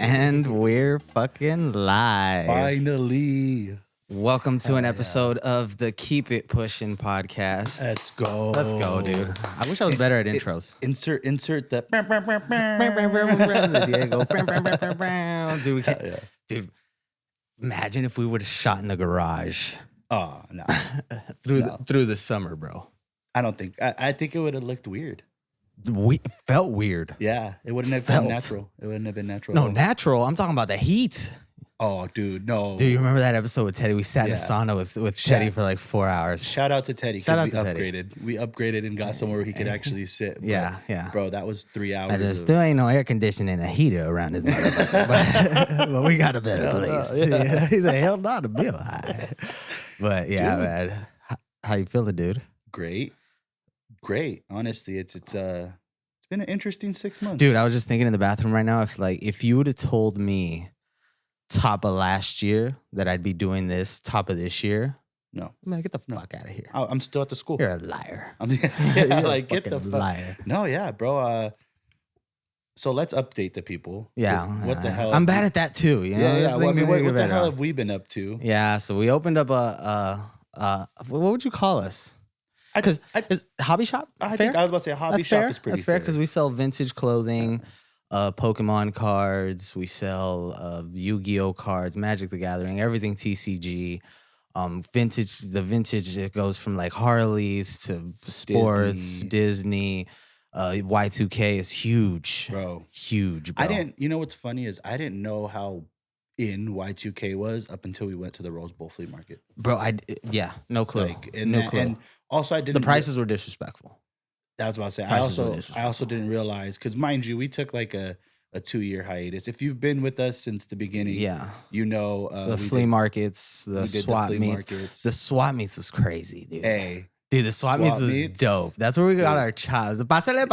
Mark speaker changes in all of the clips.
Speaker 1: And we're fucking live.
Speaker 2: Finally.
Speaker 1: Welcome to an episode of the Keep It Pushin' podcast.
Speaker 2: Let's go.
Speaker 1: Let's go, dude. I wish I was better at intros.
Speaker 2: Insert the
Speaker 1: Dude, we can't, dude, imagine if we would have shot in the garage.
Speaker 2: Oh, no.
Speaker 1: through the summer, bro.
Speaker 2: I don't think. I think it would have looked weird.
Speaker 1: It felt weird.
Speaker 2: Yeah. It wouldn't have been natural. It wouldn't have been natural.
Speaker 1: No, natural. I'm talking about the heat.
Speaker 2: Oh, dude, no.
Speaker 1: Dude, you remember that episode with Teddy? We sat in a sauna with Teddy for like 4 hours.
Speaker 2: Shout out to Teddy
Speaker 1: Shout out
Speaker 2: because we
Speaker 1: to
Speaker 2: upgraded.
Speaker 1: Teddy.
Speaker 2: We upgraded and got somewhere where he could actually sit.
Speaker 1: Yeah.
Speaker 2: Bro, that was 3 hours.
Speaker 1: Still ain't no air conditioning and a heater around this motherfucker. but we got a better place. Yeah. He's a hell not a bill high. But yeah, dude. Man. How you feeling, dude?
Speaker 2: Great. Honestly, it's been an interesting 6 months.
Speaker 1: Dude, I was just thinking in the bathroom right now, if you would have told me top of last year that I'd be doing this top of this year.
Speaker 2: No.
Speaker 1: Man, get the fuck out of here.
Speaker 2: I'm still at the school.
Speaker 1: You're a liar.
Speaker 2: You're like, get the fuck.
Speaker 1: Liar.
Speaker 2: No, yeah, bro. So let's update the people.
Speaker 1: Yeah.
Speaker 2: What the hell?
Speaker 1: I'm bad at that too. You know?
Speaker 2: Yeah. Well, I mean, what the hell have we been up to?
Speaker 1: Yeah. So we opened up what would you call us? Because hobby shop?
Speaker 2: I was about to say hobby shop is pretty fair.
Speaker 1: Because we sell vintage clothing, Pokemon cards. We sell Yu-Gi-Oh cards, Magic the Gathering, everything TCG. Vintage. The vintage, it goes from like Harleys to sports, Disney. Y2K is huge, bro. Huge, bro.
Speaker 2: You know what's funny is I didn't know how in Y2K was up until we went to the Rose Bowl flea market.
Speaker 1: Bro, no clue. No clue. And
Speaker 2: also, I didn't.
Speaker 1: The prices were disrespectful.
Speaker 2: That was about to say. I also didn't realize, because mind you, we took like a 2-year hiatus. If you've been with us since the beginning, you know
Speaker 1: the flea markets, the swap meets. The swap meets was crazy, dude.
Speaker 2: Hey.
Speaker 1: Dude, the swap meets was dope. That's where we got our chops. Pásale. You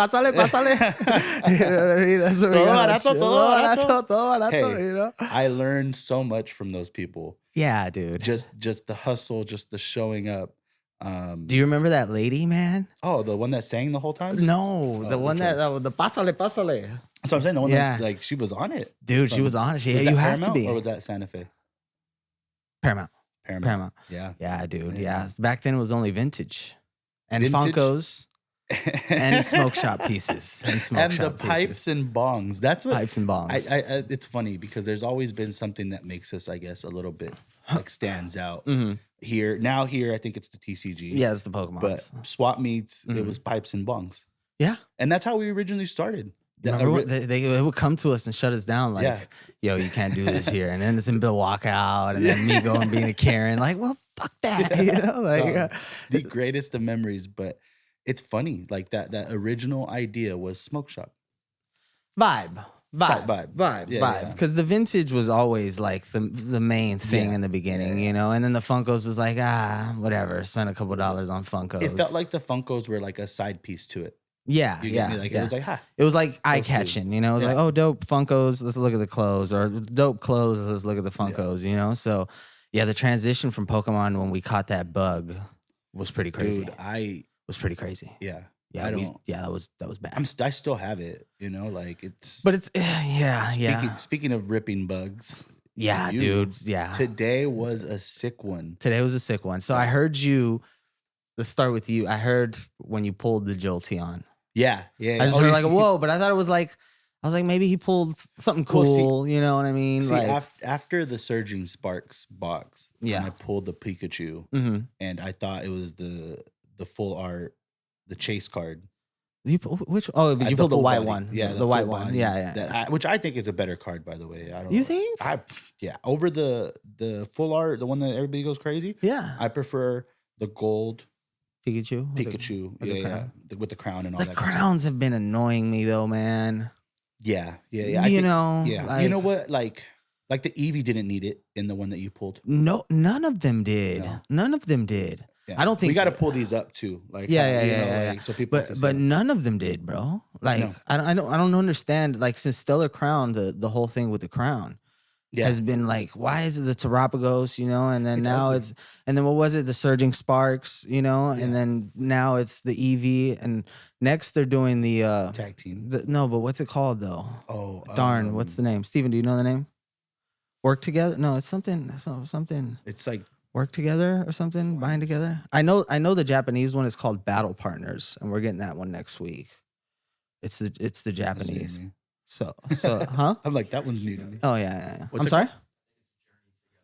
Speaker 1: know what I mean? That's where we got our chops. Todo barato, you know?
Speaker 2: I learned so much from those people.
Speaker 1: Yeah, dude.
Speaker 2: Just the hustle, just the showing up.
Speaker 1: Do you remember that lady, man?
Speaker 2: Oh, the one that sang the whole time?
Speaker 1: No, the one that the pásale.
Speaker 2: That's what I'm saying. The one that's like, she was on it.
Speaker 1: Dude, she was on it. Yeah, you have to be.
Speaker 2: Or was that Santa Fe?
Speaker 1: Paramount.
Speaker 2: Yeah.
Speaker 1: Yeah, dude. Yeah. Back then it was only vintage. And Funkos. And smoke shop pieces. And
Speaker 2: the pipes and bongs. That's what
Speaker 1: pipes and bongs.
Speaker 2: I it's funny because there's always been something that makes us, I guess, a little bit like stands out. Mm-hmm. Here I think it's the TCG.
Speaker 1: Yeah, it's the Pokemon.
Speaker 2: But swap meets, it was pipes and bongs.
Speaker 1: Yeah.
Speaker 2: And that's how we originally started.
Speaker 1: Remember they would come to us and shut us down like, yo, you can't do this here. And then it's Bill walk out and then me going being a Karen. Like, well, fuck that. You know, like
Speaker 2: the greatest of memories. But it's funny. Like that original idea was smoke shop.
Speaker 1: Vibe.
Speaker 2: Yeah.
Speaker 1: Because the vintage was always like the main thing in the beginning, you know? And then the Funkos was like, whatever. Spend a couple dollars on Funkos.
Speaker 2: It felt like the Funkos were like a side piece to it.
Speaker 1: Yeah,
Speaker 2: It was like,
Speaker 1: it was like eye catching, you know. It was like, oh, dope Funkos, let's look at the clothes, or dope clothes, let's look at the Funkos, you know. So, yeah, the transition from Pokemon when we caught that bug was pretty crazy.
Speaker 2: Dude,
Speaker 1: was pretty crazy.
Speaker 2: Yeah,
Speaker 1: that was bad.
Speaker 2: I still have it, you know, like it's.
Speaker 1: But it's
Speaker 2: Speaking of ripping bugs.
Speaker 1: Yeah, dude. Yeah.
Speaker 2: Today was a sick one.
Speaker 1: So I heard you. Let's start with you. I heard when you pulled the Jolteon.
Speaker 2: Yeah.
Speaker 1: I just heard like, whoa, but I thought it was like, I was like, maybe he pulled something cool, you know what I mean?
Speaker 2: See,
Speaker 1: like,
Speaker 2: after the Surging Sparks box, I pulled the Pikachu, and I thought it was the full art, the chase card.
Speaker 1: You pulled the white one.
Speaker 2: Yeah,
Speaker 1: the white one.
Speaker 2: Body.
Speaker 1: Yeah.
Speaker 2: Which I think is a better card, by the way. I don't.
Speaker 1: You think?
Speaker 2: Over the full art, the one that everybody goes crazy.
Speaker 1: Yeah.
Speaker 2: I prefer the gold.
Speaker 1: Pikachu,
Speaker 2: with the crown and all that.
Speaker 1: The crowns have been annoying me though, man.
Speaker 2: Yeah.
Speaker 1: You know,
Speaker 2: like, you know what? Like the Eevee didn't need it in the one that you pulled.
Speaker 1: No, none of them did.
Speaker 2: No.
Speaker 1: None of them did.
Speaker 2: Yeah.
Speaker 1: I don't think
Speaker 2: we got to pull these up too. Like,
Speaker 1: Like,
Speaker 2: so people,
Speaker 1: but none of them did, bro. Like, no. I don't understand. Like, since Stellar Crown, the whole thing with the crown. has been like, why is it the Terapagos, you know? And then now and then what was it? The Surging Sparks, you know? And then now it's the EV. And next they're doing the
Speaker 2: tag team.
Speaker 1: No, but what's it called though?
Speaker 2: Oh,
Speaker 1: darn, what's the name? Steven, do you know the name? Work Together? No, it's something.
Speaker 2: It's like
Speaker 1: Work Together or something. Bind Together. I know the Japanese one is called Battle Partners, and we're getting that one next week. It's the Japanese. So huh?
Speaker 2: I'm like, that one's new to me.
Speaker 1: Oh yeah. I'm sorry.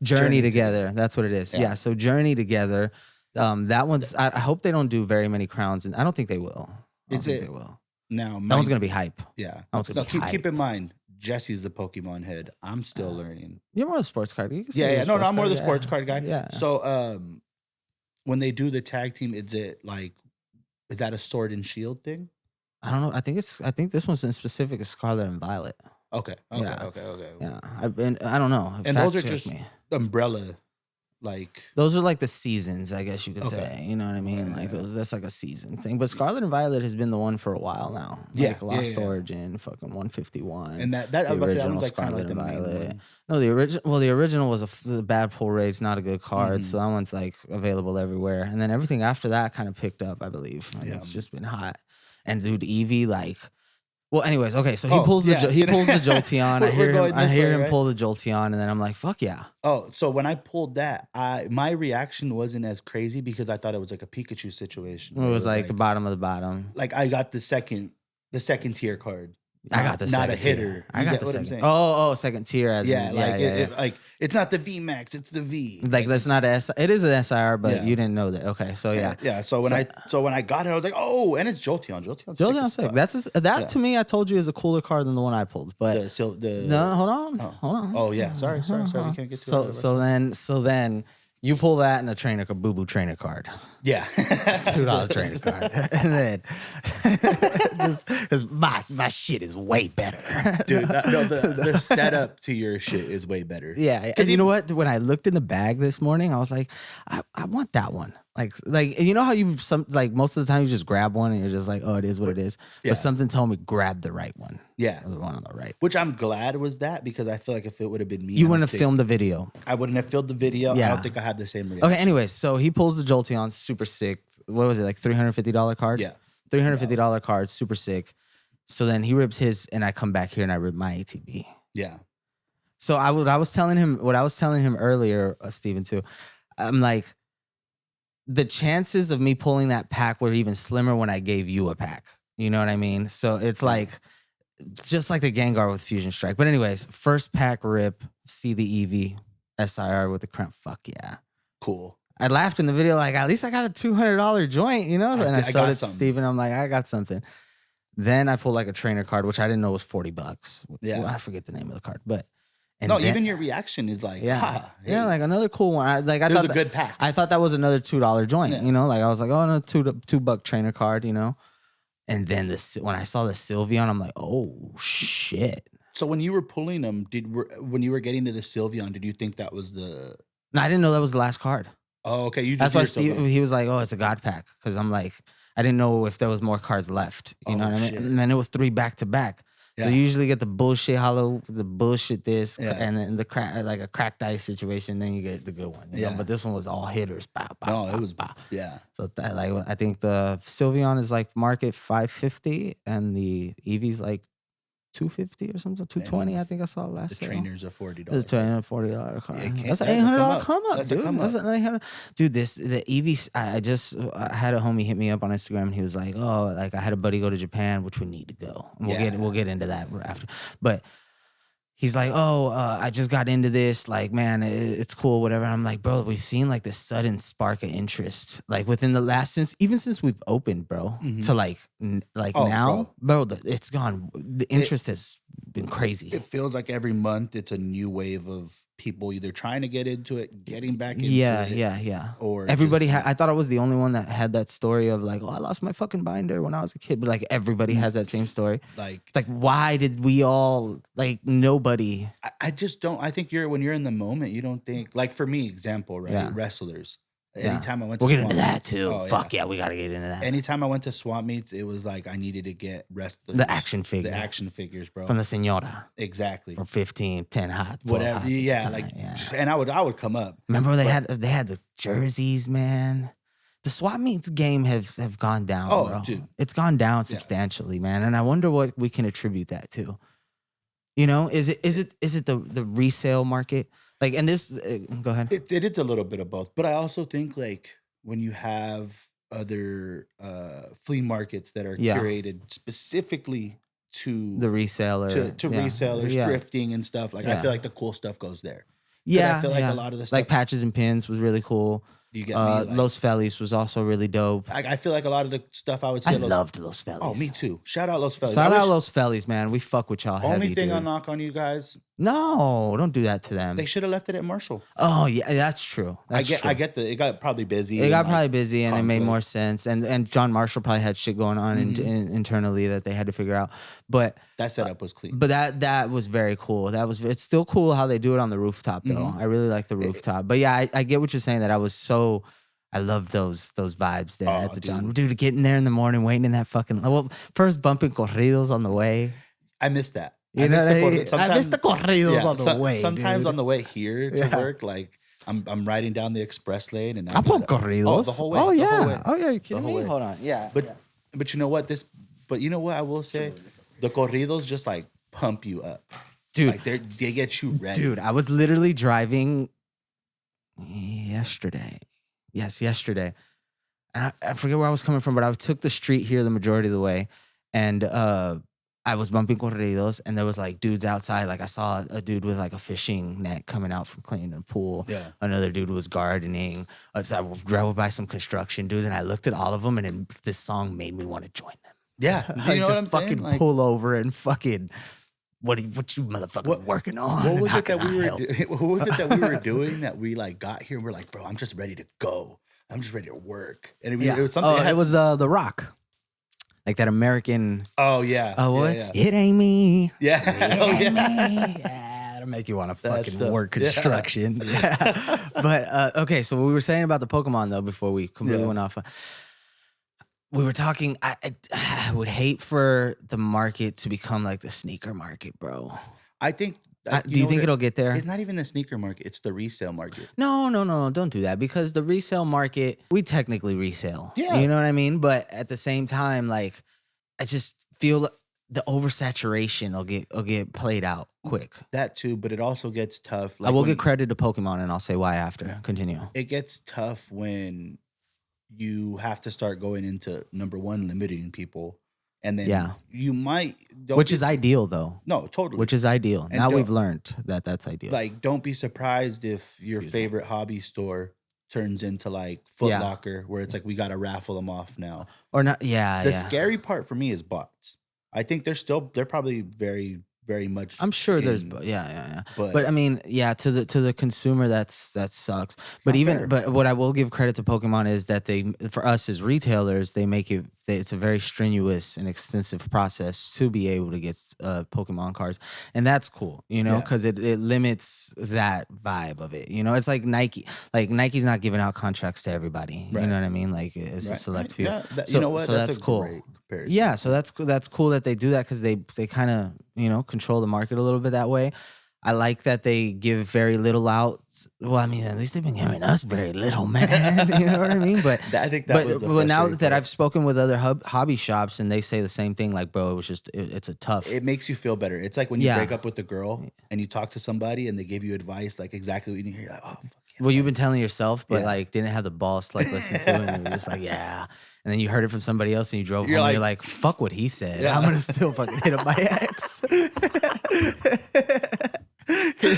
Speaker 1: Journey Together. That's what it is. Yeah. So Journey Together. That one's. I hope they don't do very many crowns, and I don't think they will. They will.
Speaker 2: Now
Speaker 1: that one's gonna be hype.
Speaker 2: Yeah. Keep in mind, Jesse's the Pokemon head. I'm still learning.
Speaker 1: You're more of a sports card.
Speaker 2: No, I'm more the sports card guy.
Speaker 1: Yeah.
Speaker 2: So when they do the tag team, is that a sword and shield thing?
Speaker 1: I don't know. I think this one's in specific is Scarlet and Violet.
Speaker 2: Okay.
Speaker 1: Yeah. I don't know.
Speaker 2: And those are just umbrella, like
Speaker 1: those are like the seasons, I guess you could say. You know what I mean? Like that's like a season thing. But Scarlet and Violet has been the one for a while now. Like Lost Origin, fucking 151.
Speaker 2: And that the original like Scarlet and Violet.
Speaker 1: No, the original was the Bad Pull Race, not a good card. So that one's like available everywhere. And then everything after that kind of picked up, I believe. Like, it's just been hot. And dude, Eevee, like, well, anyways, okay, so he pulls the Jolteon. I hear him pull the Jolteon, and then I'm like, fuck yeah.
Speaker 2: Oh, so when I pulled that, my reaction wasn't as crazy because I thought it was like a Pikachu situation.
Speaker 1: It was like the bottom of the bottom.
Speaker 2: Like I got the second tier card.
Speaker 1: I got the
Speaker 2: not
Speaker 1: second
Speaker 2: a hitter.
Speaker 1: Tier. I got the second. Oh, second tier.
Speaker 2: Like it's not the V Max, it's the V.
Speaker 1: Like that's not it is an SIR, but you didn't know that. Okay, so yeah.
Speaker 2: Yeah. So when I got it, I was like, oh, and it's Jolteon.
Speaker 1: Jolteon's sick. That to me, I told you is a cooler card than the one I pulled. But no, hold on.
Speaker 2: Oh yeah, sorry. We can't get to it.
Speaker 1: So then. You pull that in a trainer, a boo-boo trainer card.
Speaker 2: Yeah.
Speaker 1: $2 trainer card. And then, just because my shit is way better.
Speaker 2: Dude, the setup to your shit is way better.
Speaker 1: Yeah. And you know what? When I looked in the bag this morning, I was like, I want that one. Like you know how most of the time you just grab one and you're just like, oh, it is what it is. Yeah. But something told me grab the right one.
Speaker 2: Yeah.
Speaker 1: The one on the right.
Speaker 2: Which I'm glad was that because I feel like if it would have been me,
Speaker 1: you wouldn't have filmed the video.
Speaker 2: I wouldn't have filmed the video. Yeah. I don't think I have the same reaction.
Speaker 1: Okay, anyways, so he pulls the Jolteon, super sick. What was it, like $350 card?
Speaker 2: Yeah.
Speaker 1: $350 card, super sick. So then he rips his and I come back here and I rip my ATB.
Speaker 2: Yeah.
Speaker 1: So what I was telling him earlier, Steven, too, I'm like, the chances of me pulling that pack were even slimmer when I gave you a pack. You know what I mean? So it's like, just like the Gengar with Fusion Strike. But anyways, first pack rip, see the Eevee, SIR with the crown. Fuck yeah.
Speaker 2: Cool.
Speaker 1: I laughed in the video like, at least I got a $200 joint, you know? And I showed it to Steven. I'm like, I got something. Then I pulled like a trainer card, which I didn't know was $40.
Speaker 2: Yeah.
Speaker 1: Well, I forget the name of the card, but.
Speaker 2: Even your reaction is like,
Speaker 1: yeah, like another cool one. I thought
Speaker 2: was a good pack.
Speaker 1: I thought that was another $2 joint, you know? Like I was like, oh, no, $2 trainer card, you know? And then when I saw the Sylveon, I'm like, oh shit.
Speaker 2: So when you were pulling them, when you were getting to the Sylveon, did you think that was the?
Speaker 1: No, I didn't know that was the last card.
Speaker 2: Oh, okay.
Speaker 1: That's why he was like, oh, it's a God pack. Because I'm like, I didn't know if there was more cards left. You know what I mean? And then it was 3 back to back. Yeah. So you usually get the bullshit hollow, the bullshit this, and then the crack, like a cracked ice situation. Then you get the good one. You know? But this one was all hitters.
Speaker 2: It was. Yeah.
Speaker 1: So I think the Sylveon is like market $550, and the Eevee's like $250 or something, $220. I think I saw last.
Speaker 2: The trainers are $40.
Speaker 1: The trainer $40 card. That's an $800 come up, dude. That's an $800. Dude, the Eevee. I had a homie hit me up on Instagram, and he was like, "Oh, like I had a buddy go to Japan, which we need to go. And we'll get into that after." But he's like, "Oh, I just got into this. Like, man, it's cool, whatever." And I'm like, "Bro, we've seen like this sudden spark of interest, like within the last since we've opened, bro, to like now, bro. It's gone. The interest has been crazy.
Speaker 2: It feels like every month it's a new wave of people either trying to get into it, getting back into it.
Speaker 1: Yeah. Or everybody, I thought I was the only one that had that story of like, oh, I lost my fucking binder when I was a kid. But like everybody has that same story. Like, it's like, why did we all, like, nobody?
Speaker 2: I just don't, I think when you're in the moment, you don't think, like for me, example, right? Yeah. Wrestlers. Anytime I went to
Speaker 1: we'll get
Speaker 2: swap
Speaker 1: into that
Speaker 2: meets,
Speaker 1: too. Fuck yeah, we gotta get into that.
Speaker 2: Anytime I went to swap meets, it was like I needed to get
Speaker 1: the action figure.
Speaker 2: The action figures, bro.
Speaker 1: From the Senora.
Speaker 2: Exactly.
Speaker 1: For 15, 10 hot.
Speaker 2: Whatever.
Speaker 1: Hot
Speaker 2: And I would come up.
Speaker 1: Remember they had the jerseys, man. The swap meets game have gone down, bro. Dude. It's gone down substantially, man. And I wonder what we can attribute that to. You know, is it the resale market? Like, and this, go ahead.
Speaker 2: It is a little bit of both, but I also think like when you have other flea markets that are curated specifically to
Speaker 1: the reseller,
Speaker 2: to resellers, thrifting and stuff. Like I feel like the cool stuff goes there.
Speaker 1: Yeah,
Speaker 2: I feel like a lot of the stuff,
Speaker 1: like patches and pins was really cool.
Speaker 2: You get me? Like,
Speaker 1: Los Feliz was also really dope.
Speaker 2: I feel like a lot of the stuff I would say.
Speaker 1: I loved Los Feliz.
Speaker 2: Oh, me too. Shout out Los Feliz.
Speaker 1: Shout out Los Feliz, man. We fuck with y'all heavy,
Speaker 2: Only thing
Speaker 1: dude.
Speaker 2: I'll knock on you guys.
Speaker 1: No, don't do that to them.
Speaker 2: They should have left it at Marshall.
Speaker 1: Oh yeah, that's true.
Speaker 2: I get it got probably busy.
Speaker 1: It got probably busy, and it made more sense. And John Marshall probably had shit going on internally that they had to figure out. But
Speaker 2: that setup was clean.
Speaker 1: But that was very cool. It's still cool how they do it on the rooftop though. I really like the rooftop. But yeah, I get what you're saying. That I love those vibes there at the John. Dude, getting there in the morning, waiting in that fucking first bumping corridos on the way.
Speaker 2: I missed that.
Speaker 1: I missed the corridos on the way.
Speaker 2: Sometimes on the way here to work, like I'm riding down the express lane and
Speaker 1: I pump corridos
Speaker 2: the whole way.
Speaker 1: Oh yeah.
Speaker 2: The whole way.
Speaker 1: Oh yeah. You kidding me? Hold on. Yeah.
Speaker 2: But you know what? But you know what I will say? The corridos just like pump you up,
Speaker 1: dude.
Speaker 2: Like they get you ready,
Speaker 1: dude. I was literally driving yesterday. Yes, yesterday. And I forget where I was coming from, but I took the street here the majority of the way. And I was bumping corridos, and there was like dudes outside. Like I saw a dude with like a fishing net coming out from cleaning a pool.
Speaker 2: Yeah.
Speaker 1: Another dude was gardening. I drove by some construction dudes, and I looked at all of them, and this song made me want to join them.
Speaker 2: Yeah.
Speaker 1: Like, you know just fucking like, pull over and fucking... What you motherfuckers working on?
Speaker 2: What was it that we were doing that we like got here and we're like, bro, I'm just ready to go. I'm just ready to work. And it was something.
Speaker 1: Oh, it was the Rock. Like that American.
Speaker 2: Oh yeah.
Speaker 1: Oh what? Yeah. It ain't me.
Speaker 2: Yeah.
Speaker 1: It ain't me. Yeah. It'll make you want to fucking work construction. Yeah. But okay, so what we were saying about the Pokemon though before we completely went off. We were talking, I would hate for the market to become like the sneaker market, bro.
Speaker 2: I think...
Speaker 1: do you think it'll get there?
Speaker 2: It's not even the sneaker market. It's the resale market.
Speaker 1: No. Don't do that. Because the resale market, we technically resale.
Speaker 2: Yeah.
Speaker 1: You know what I mean? But at the same time, like, I just feel the oversaturation will get played out quick.
Speaker 2: That too, but it also gets tough.
Speaker 1: Like I will get credit to Pokemon, and I'll say why after. Yeah. Continue.
Speaker 2: It gets tough when... you have to start going into number one, limiting people. And then you might...
Speaker 1: Which is ideal, though.
Speaker 2: No, totally.
Speaker 1: Which is ideal. And now we've learned that that's ideal.
Speaker 2: Like, don't be surprised if your favorite hobby store turns into like Foot Locker, where it's like, we got to raffle them off now.
Speaker 1: Or not,
Speaker 2: The scary part for me is bots. I think they're probably very, very much...
Speaker 1: I'm sure there's... Yeah. But I mean, to the consumer, that sucks. But but what I will give credit to Pokemon is that for us as retailers, they make it... It's a very strenuous and extensive process to be able to get Pokemon cards. And that's cool, you know, because it limits that vibe of it. You know, it's like Nike. Like, Nike's not giving out contracts to everybody. Right. You know what I mean? Like, it's a select few.
Speaker 2: Yeah, you know what?
Speaker 1: So that's cool. Yeah, so that's cool that they do that because they kind of, you know, control the market a little bit that way. I like that they give very little out. Well, I mean, at least they've been giving us very little, man. You know what I mean? But
Speaker 2: I think that was.
Speaker 1: But now that I've spoken with other hobby shops and they say the same thing, like, bro, it was just it's a tough.
Speaker 2: It makes you feel better. It's like when you break up with a girl and you talk to somebody and they give you advice, like exactly what you need to hear. Like, oh, fuck yeah.
Speaker 1: Well, you've been telling yourself, but like didn't have the balls to like listen to it, and you're just like, yeah. And then you heard it from somebody else and you drove home and you're like, fuck what he said. Yeah. I'm going to still fucking hit up my ex. You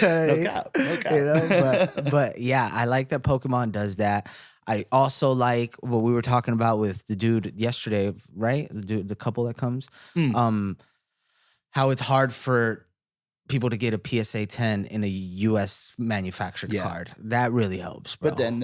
Speaker 1: know
Speaker 2: no cap.
Speaker 1: You know? But yeah, I like that Pokemon does that. I also like what we were talking about with the dude yesterday, right? The couple that comes. How it's hard for people to get a PSA 10 in a U.S. manufactured card. That really helps, bro.
Speaker 2: But then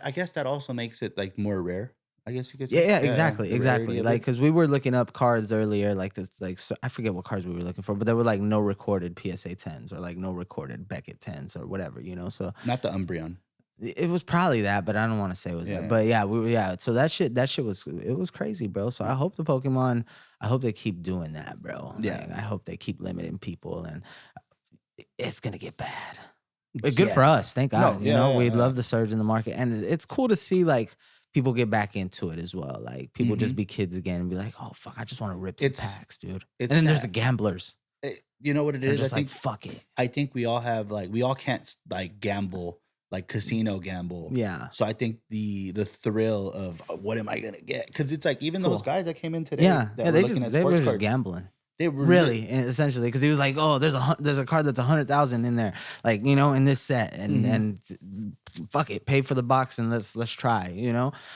Speaker 2: I guess that also makes it like more rare. I guess you could say.
Speaker 1: Yeah, exactly. Like, because we were looking up cards earlier, like this, like so, I forget what cards we were looking for, but there were like no recorded PSA 10s or like no recorded Beckett 10s or whatever, you know. So
Speaker 2: not the Umbreon.
Speaker 1: It was probably that, but I don't want to say it was that. But yeah, so that shit was crazy, bro. So I hope the Pokemon, I hope they keep doing that, bro.
Speaker 2: Yeah.
Speaker 1: Like, I hope they keep limiting people, and it's gonna get bad. But good for us, thank God. We love the surge in the market, and it's cool to see like people get back into it as well. Like people just be kids again and be like, oh fuck, I just want to rip some packs, dude. And then there's the gamblers.
Speaker 2: You know what it is?
Speaker 1: Just I think, fuck it.
Speaker 2: I think we all have we all can't like gamble, like casino gamble.
Speaker 1: Yeah.
Speaker 2: So I think the thrill of what am I gonna get? Because it's like even those guys that came in today,
Speaker 1: they were just gambling. They were really essentially because he was like, oh, there's a card that's 100,000 in there, like in this set, and fuck it, pay for the box and let's try,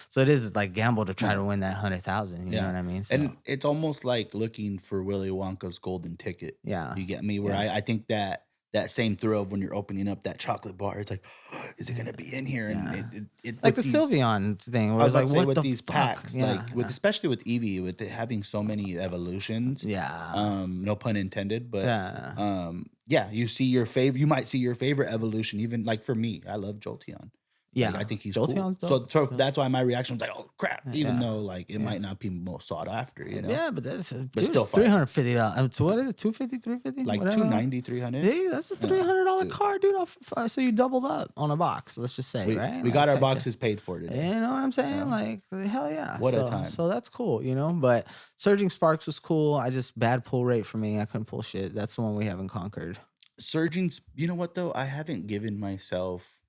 Speaker 1: So it is like gamble to try to win that 100,000. You know what I mean? So.
Speaker 2: And it's almost like looking for Willy Wonka's golden ticket.
Speaker 1: Yeah,
Speaker 2: you get me? Where I think that same thrill of when you're opening up that chocolate bar, it's like, oh, is it gonna be in here? And it
Speaker 1: like the Sylveon thing, where it's like, what with these packs,
Speaker 2: especially with Eevee, with it having so many evolutions.
Speaker 1: Yeah.
Speaker 2: No pun intended, but you see your favorite. You might see your favorite evolution. Even like for me, I love Jolteon.
Speaker 1: Yeah,
Speaker 2: I think he's
Speaker 1: Jolteon's
Speaker 2: cool.
Speaker 1: dope.
Speaker 2: So that's why my reaction was like, "Oh crap!" Even though like it might not be most sought after,
Speaker 1: Yeah, but that's
Speaker 2: still
Speaker 1: $350. So what is it? $250, $350?
Speaker 2: Like $290, $300.
Speaker 1: Yeah, that's a $300 card, dude. So you doubled up on a box. Let's just say, right?
Speaker 2: We got our boxes paid for today.
Speaker 1: You know what I'm saying? Like hell yeah!
Speaker 2: What a time!
Speaker 1: So that's cool, But Surging Sparks was cool. I just bad pull rate for me. I couldn't pull shit. That's the one we haven't conquered.
Speaker 2: Surging. You know what though? I haven't given myself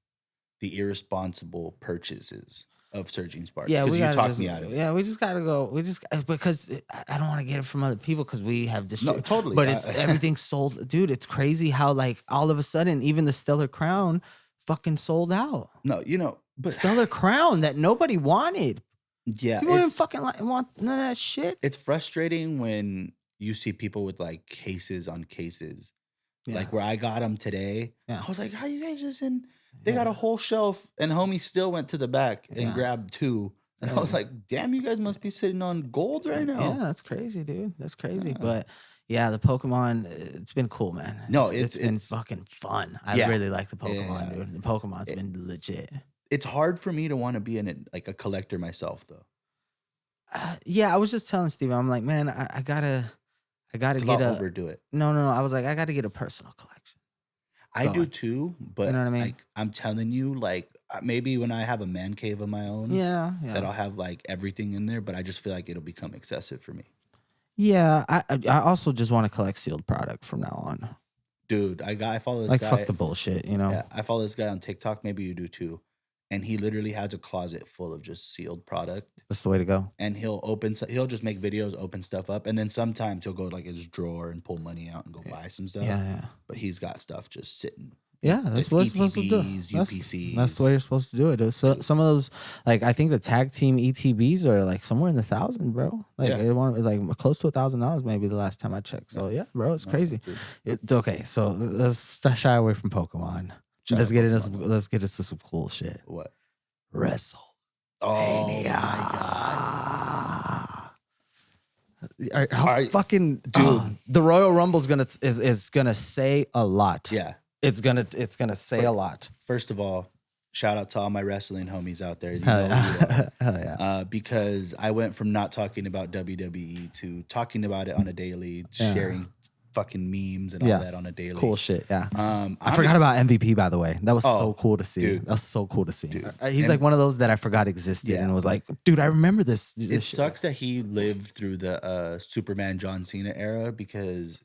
Speaker 2: the irresponsible purchases of Surging Sparks.
Speaker 1: Yeah,
Speaker 2: you talked me out of it.
Speaker 1: Yeah, we just gotta go. Because I don't want to get it from other people because we have
Speaker 2: No, totally.
Speaker 1: But it's everything's sold, dude. It's crazy how like all of a sudden even the Stellar Crown fucking sold out.
Speaker 2: No, but
Speaker 1: Stellar Crown that nobody wanted.
Speaker 2: Yeah,
Speaker 1: people didn't fucking want none of that shit.
Speaker 2: It's frustrating when you see people with like cases on cases, like where I got them today. Yeah. I was like, how you guys just in? They got a whole shelf, and homie still went to the back and grabbed two. And I was like, damn, you guys must be sitting on gold right now.
Speaker 1: Yeah, that's crazy, dude. That's crazy. But yeah, the Pokemon, it's been cool, man.
Speaker 2: No,
Speaker 1: it's been fucking fun. I really like the Pokemon, dude. The Pokemon's been legit.
Speaker 2: It's hard for me to want to be like a collector myself, though.
Speaker 1: I was just telling Steven, I'm like, man, I gotta get
Speaker 2: overdo it.
Speaker 1: No. I was like, I gotta get a personal collection.
Speaker 2: I do too, but
Speaker 1: you know what I mean?
Speaker 2: Like I'm telling you, like maybe when I have a man cave of my own, that I'll have like everything in there. But I just feel like it'll become excessive for me.
Speaker 1: Yeah, I also just want to collect sealed product from now on.
Speaker 2: Dude, I follow this
Speaker 1: guy.
Speaker 2: Like
Speaker 1: fuck the bullshit,
Speaker 2: Yeah, I follow this guy on TikTok. Maybe you do too. And he literally has a closet full of just sealed product.
Speaker 1: That's the way to go.
Speaker 2: And he'll just make videos, open stuff up. And then sometimes he'll go like his drawer and pull money out and go buy some stuff.
Speaker 1: Yeah.
Speaker 2: But he's got stuff just sitting.
Speaker 1: Yeah, that's what you're supposed to do.
Speaker 2: UPCs.
Speaker 1: That's the way you're supposed to do it. So some of those, like I think the tag team ETBs are like somewhere in the $1,000, bro. Like they want like close to $1,000 maybe the last time I checked. So yeah, bro, it's crazy. Okay, so let's shy away from Pokemon. Let's get into some cool shit.
Speaker 2: What?
Speaker 1: WrestleMania.
Speaker 2: Oh my
Speaker 1: God. Fucking dude. The Royal Rumble's is gonna say a lot.
Speaker 2: Yeah.
Speaker 1: It's gonna say a lot.
Speaker 2: First of all, shout out to all my wrestling homies out there. Because I went from not talking about WWE to talking about it on a daily, sharing fucking memes and all that on a daily.
Speaker 1: Cool shit, yeah. I forgot about MVP, by the way. That was so cool to see. Dude. That was so cool to see. Dude. He's like one of those that I forgot existed and was like, dude, I remember this.
Speaker 2: It sucks that he lived through the Superman John Cena era because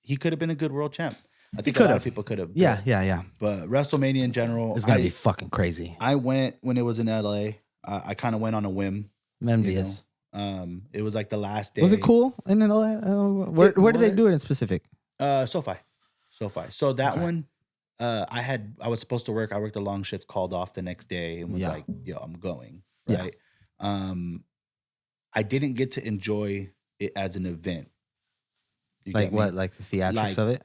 Speaker 2: he could have been a good world champ. I think a lot of people could have.
Speaker 1: Yeah.
Speaker 2: But WrestleMania in general,
Speaker 1: it's gonna be fucking crazy.
Speaker 2: I went when it was in LA. I kind of went on a whim.
Speaker 1: I'm envious.
Speaker 2: It was like the last day.
Speaker 1: Was it cool in LA? Where did they do it in specific?
Speaker 2: SoFi. So that one, I was supposed to work. I worked a long shift, called off the next day, and was like, "Yo, I'm going." Right. Yeah. I didn't get to enjoy it as an event.
Speaker 1: Like what? Like the theatrics of it?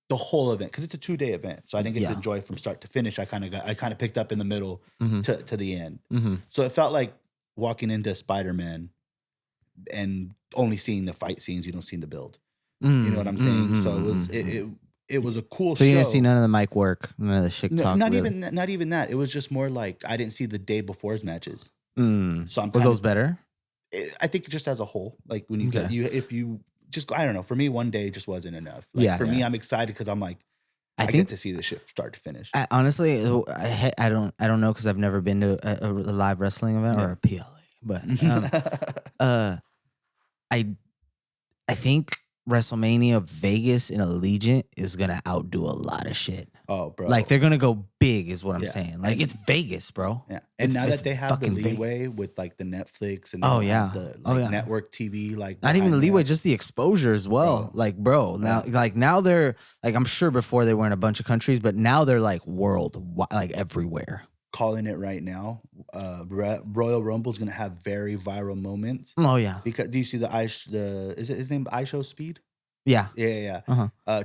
Speaker 2: The whole event, because it's a 2-day event, so I didn't get to enjoy it from start to finish. I kind of picked up in the middle to the end. Mm-hmm. So it felt like walking into Spider-Man and only seeing the fight scenes. You don't see the build. You know what I'm saying? So it was a cool
Speaker 1: so
Speaker 2: show.
Speaker 1: You didn't see none of the mic work, none of the shit talk.
Speaker 2: Not even that. It was just more like I didn't see the day before's matches. So
Speaker 1: was those better?
Speaker 2: I think just as a whole, like when you get if you just I don't know. For me, one day just wasn't enough. Like for me, I'm excited because I'm like I get to see the shit start to finish.
Speaker 1: Honestly, I don't know because I've never been to a live wrestling event or a PLA, but I think WrestleMania Vegas in Allegiant is gonna outdo a lot of shit.
Speaker 2: Oh, bro!
Speaker 1: Like they're gonna go big, is what I'm saying. Like it's Vegas, bro.
Speaker 2: Yeah, and now that they have the leeway with like the Netflix and the network TV, like
Speaker 1: not even the leeway, just the exposure as well. Bro. Like, bro, now they're like I'm sure before they were in a bunch of countries, but now they're like like everywhere.
Speaker 2: Calling it right now, Royal Rumble is gonna have very viral moments.
Speaker 1: Oh yeah,
Speaker 2: because do you see is it his name iShow Speed?
Speaker 1: Yeah.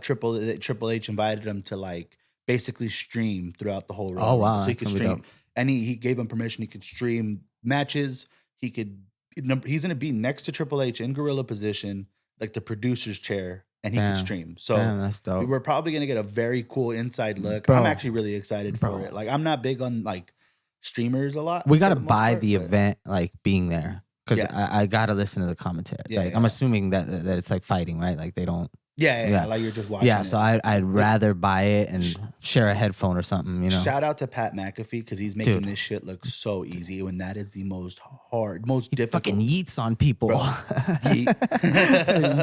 Speaker 2: Triple H invited him to like basically stream throughout the whole Royal
Speaker 1: Rumble.
Speaker 2: Wow, so he could stream, and he gave him permission. He could stream matches. He's gonna be next to Triple H in gorilla position, like the producer's chair. And he could stream. So
Speaker 1: that's dope.
Speaker 2: We're probably going to get a very cool inside look. Bro, I'm actually really excited for it. Like, I'm not big on, like, streamers a lot.
Speaker 1: We got to buy the event, like, being there. Because I got to listen to the commentary. I'm assuming that it's, like, fighting, right? Like, they don't.
Speaker 2: Yeah. Like, you're just watching it.
Speaker 1: So I'd rather buy it and share a headphone or something, you know?
Speaker 2: Shout out to Pat McAfee because he's making this shit look so easy when that is the most difficult.
Speaker 1: Fucking yeets on people.
Speaker 2: Bro, yeet.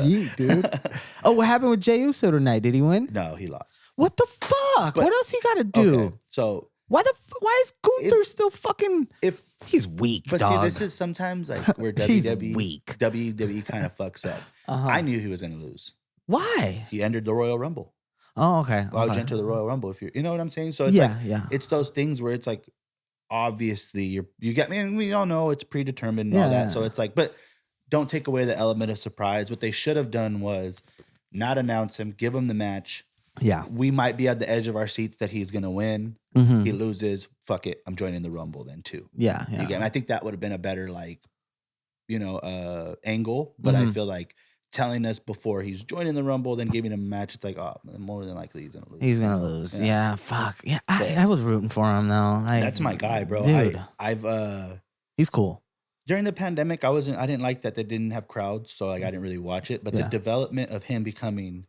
Speaker 1: Yeet, dude. Oh, what happened with Jey Uso tonight? Did he win?
Speaker 2: No, he lost.
Speaker 1: What the fuck? What else he got to do?
Speaker 2: Okay, so
Speaker 1: why is Gunther still fucking? He's weak,
Speaker 2: but
Speaker 1: dog.
Speaker 2: see, this is sometimes like where WWE kind of fucks up. I knew he was going to lose.
Speaker 1: Why?
Speaker 2: He entered the Royal Rumble.
Speaker 1: Oh, okay.
Speaker 2: Why would you enter the Royal Rumble if you know what I'm saying? So it's it's those things where it's like obviously you get me, and we all know it's predetermined and all that. So it's like, but don't take away the element of surprise. What they should have done was not announce him, give him the match.
Speaker 1: Yeah.
Speaker 2: We might be at the edge of our seats that he's gonna win. Mm-hmm. He loses. Fuck it. I'm joining the Rumble then too.
Speaker 1: Yeah.
Speaker 2: I think that would have been a better angle. But I feel like telling us before he's joining the Rumble, then giving him a match, it's like, oh, more than likely he's gonna lose.
Speaker 1: Yeah, fuck. Yeah, I was rooting for him though.
Speaker 2: That's my guy, bro.
Speaker 1: Dude.
Speaker 2: He's
Speaker 1: cool.
Speaker 2: During the pandemic, I didn't like that they didn't have crowds, so like I didn't really watch it. But the development of him becoming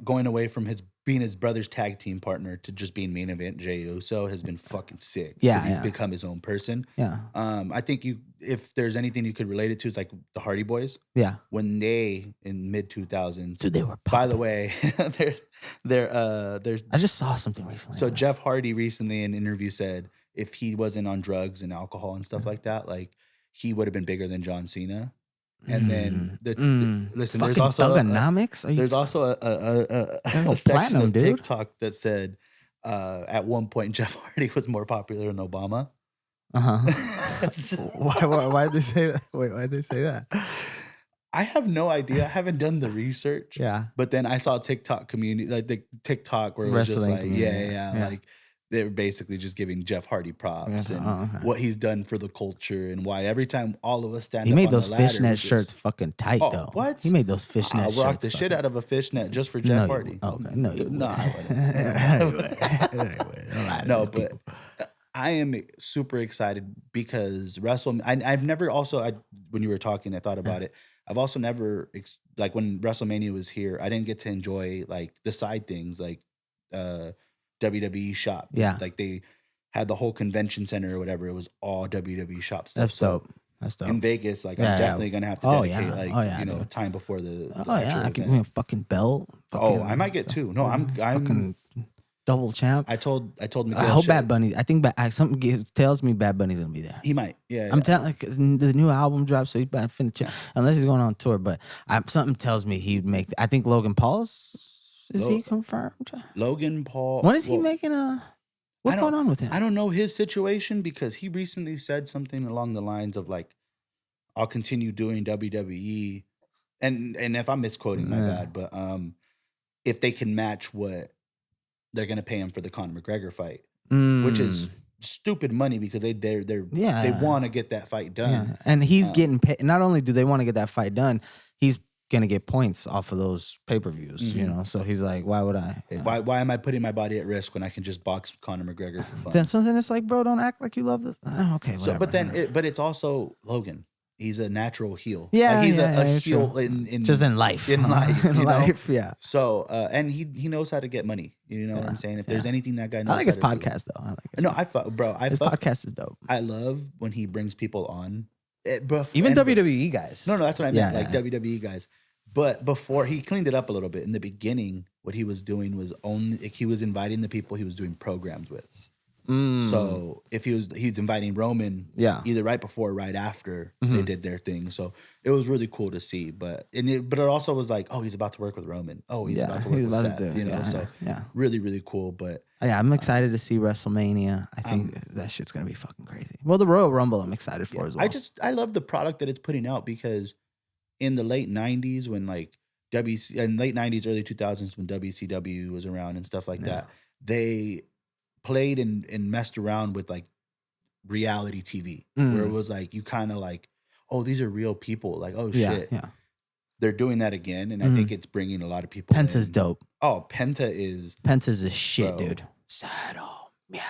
Speaker 2: going away from being his brother's tag team partner to just being main event Jey Uso has been fucking sick.
Speaker 1: Yeah,
Speaker 2: he's become his own person.
Speaker 1: Yeah.
Speaker 2: I think if there's anything you could relate it to, it's like the Hardy Boys.
Speaker 1: Yeah.
Speaker 2: When they in mid 2000s,
Speaker 1: dude, they were.
Speaker 2: By the way, they're
Speaker 1: I just saw something recently.
Speaker 2: So Jeff Hardy recently in an interview said if he wasn't on drugs and alcohol and stuff like that, like he would have been bigger than John Cena. And then listen, there's also there's also a section of TikTok that said at one point Jeff Hardy was more popular than Obama.
Speaker 1: Why'd they say that? Wait, why'd they say that?
Speaker 2: I have no idea. I haven't done the research.
Speaker 1: Yeah.
Speaker 2: But then I saw TikTok community, like the TikTok where it was just like, like they're basically just giving Jeff Hardy props and what he's done for the culture and why every time all of us stand up on the ladder.
Speaker 1: He made those fishnet shirts fucking tight though.
Speaker 2: What?
Speaker 1: He made those fishnet shirts.
Speaker 2: I rocked the shit out of a fishnet just for Jeff Hardy.
Speaker 1: Okay. No, you wouldn't.
Speaker 2: No, but I am super excited because I've never when you were talking, I thought about it. I've also never, like when WrestleMania was here, I didn't get to enjoy like the side things like WWE shop.
Speaker 1: Yeah.
Speaker 2: Like they had the whole convention center or whatever. It was all WWE shop stuff.
Speaker 1: That's dope. That's dope.
Speaker 2: In Vegas, like I'm definitely going to have to dedicate time before the
Speaker 1: I can win a fucking belt.
Speaker 2: I might get two. No, I'm
Speaker 1: fucking double champ.
Speaker 2: I told Miguel
Speaker 1: I hope Bad Bunny. I think something tells me Bad Bunny's gonna be there.
Speaker 2: He might. Yeah.
Speaker 1: I'm telling because the new album drops, so he's about to finish unless he's going on tour. But something tells me he'd make. I think Logan Paul's. Is he confirmed?
Speaker 2: Logan Paul.
Speaker 1: When is he making what's going on with him?
Speaker 2: I don't know his situation because he recently said something along the lines of like, I'll continue doing WWE. And if I'm misquoting, my bad. But if they can match what they're going to pay him for the Conor McGregor fight, which is stupid money because they want to get that fight done.
Speaker 1: Yeah. And he's getting paid. Not only do they want to get that fight done, he's gonna get points off of those pay-per-views, you know. So he's like, why would I?
Speaker 2: Why am I putting my body at risk when I can just box Conor McGregor for fun?
Speaker 1: Then something it's like, bro, don't act like you love this. Okay, whatever.
Speaker 2: So, but then, but it's also Logan. He's a natural heel.
Speaker 1: Yeah,
Speaker 2: like he's a
Speaker 1: heel
Speaker 2: true. in
Speaker 1: just in life.
Speaker 2: In life,
Speaker 1: in
Speaker 2: you know?
Speaker 1: life, yeah.
Speaker 2: So, and he knows how to get money. You know what I'm saying? If there's anything that guy knows,
Speaker 1: I like his podcast though. I like his
Speaker 2: his
Speaker 1: podcast is dope.
Speaker 2: I love when he brings people on.
Speaker 1: Even WWE guys.
Speaker 2: No, that's what I meant. Like WWE guys. But before he cleaned it up a little bit. In the beginning, what he was doing was he was inviting the people he was doing programs with. So if he's inviting Roman, either right before or right after they did their thing. So it was really cool to see. But it also was like, oh, he's about to work with Roman. Oh, he's about to work with Seth. You know, so really, really cool. But
Speaker 1: yeah, I'm excited to see WrestleMania. I think that shit's gonna be fucking crazy. Well, the Royal Rumble, I'm excited for as well.
Speaker 2: I love the product that it's putting out because in the late '90s when like late '90s, early 2000s when WCW was around and stuff like that, they played and messed around with like reality TV where it was like you kind of like, oh, these are real people. Like, oh shit, they're doing that again, and I think it's bringing a lot of people.
Speaker 1: Penta's dope.
Speaker 2: Oh, Penta's
Speaker 1: the shit, dude. Saddle, Mielo.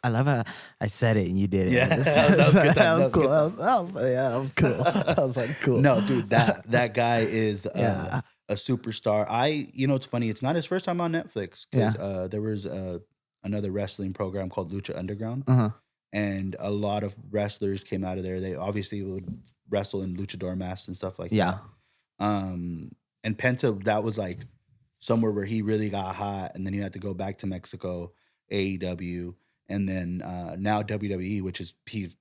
Speaker 1: I love how I said it and you did it.
Speaker 2: Yeah, that was good.
Speaker 1: That was cool. That was cool. That was fucking cool.
Speaker 2: No, dude, that guy is a superstar. You know, it's funny. It's not his first time on Netflix because there was another wrestling program called Lucha Underground, and a lot of wrestlers came out of there. They obviously would wrestle in luchador masks and stuff like that. And Penta, that was like somewhere where he really got hot, and then he had to go back to Mexico, AEW, and then now WWE, which is he's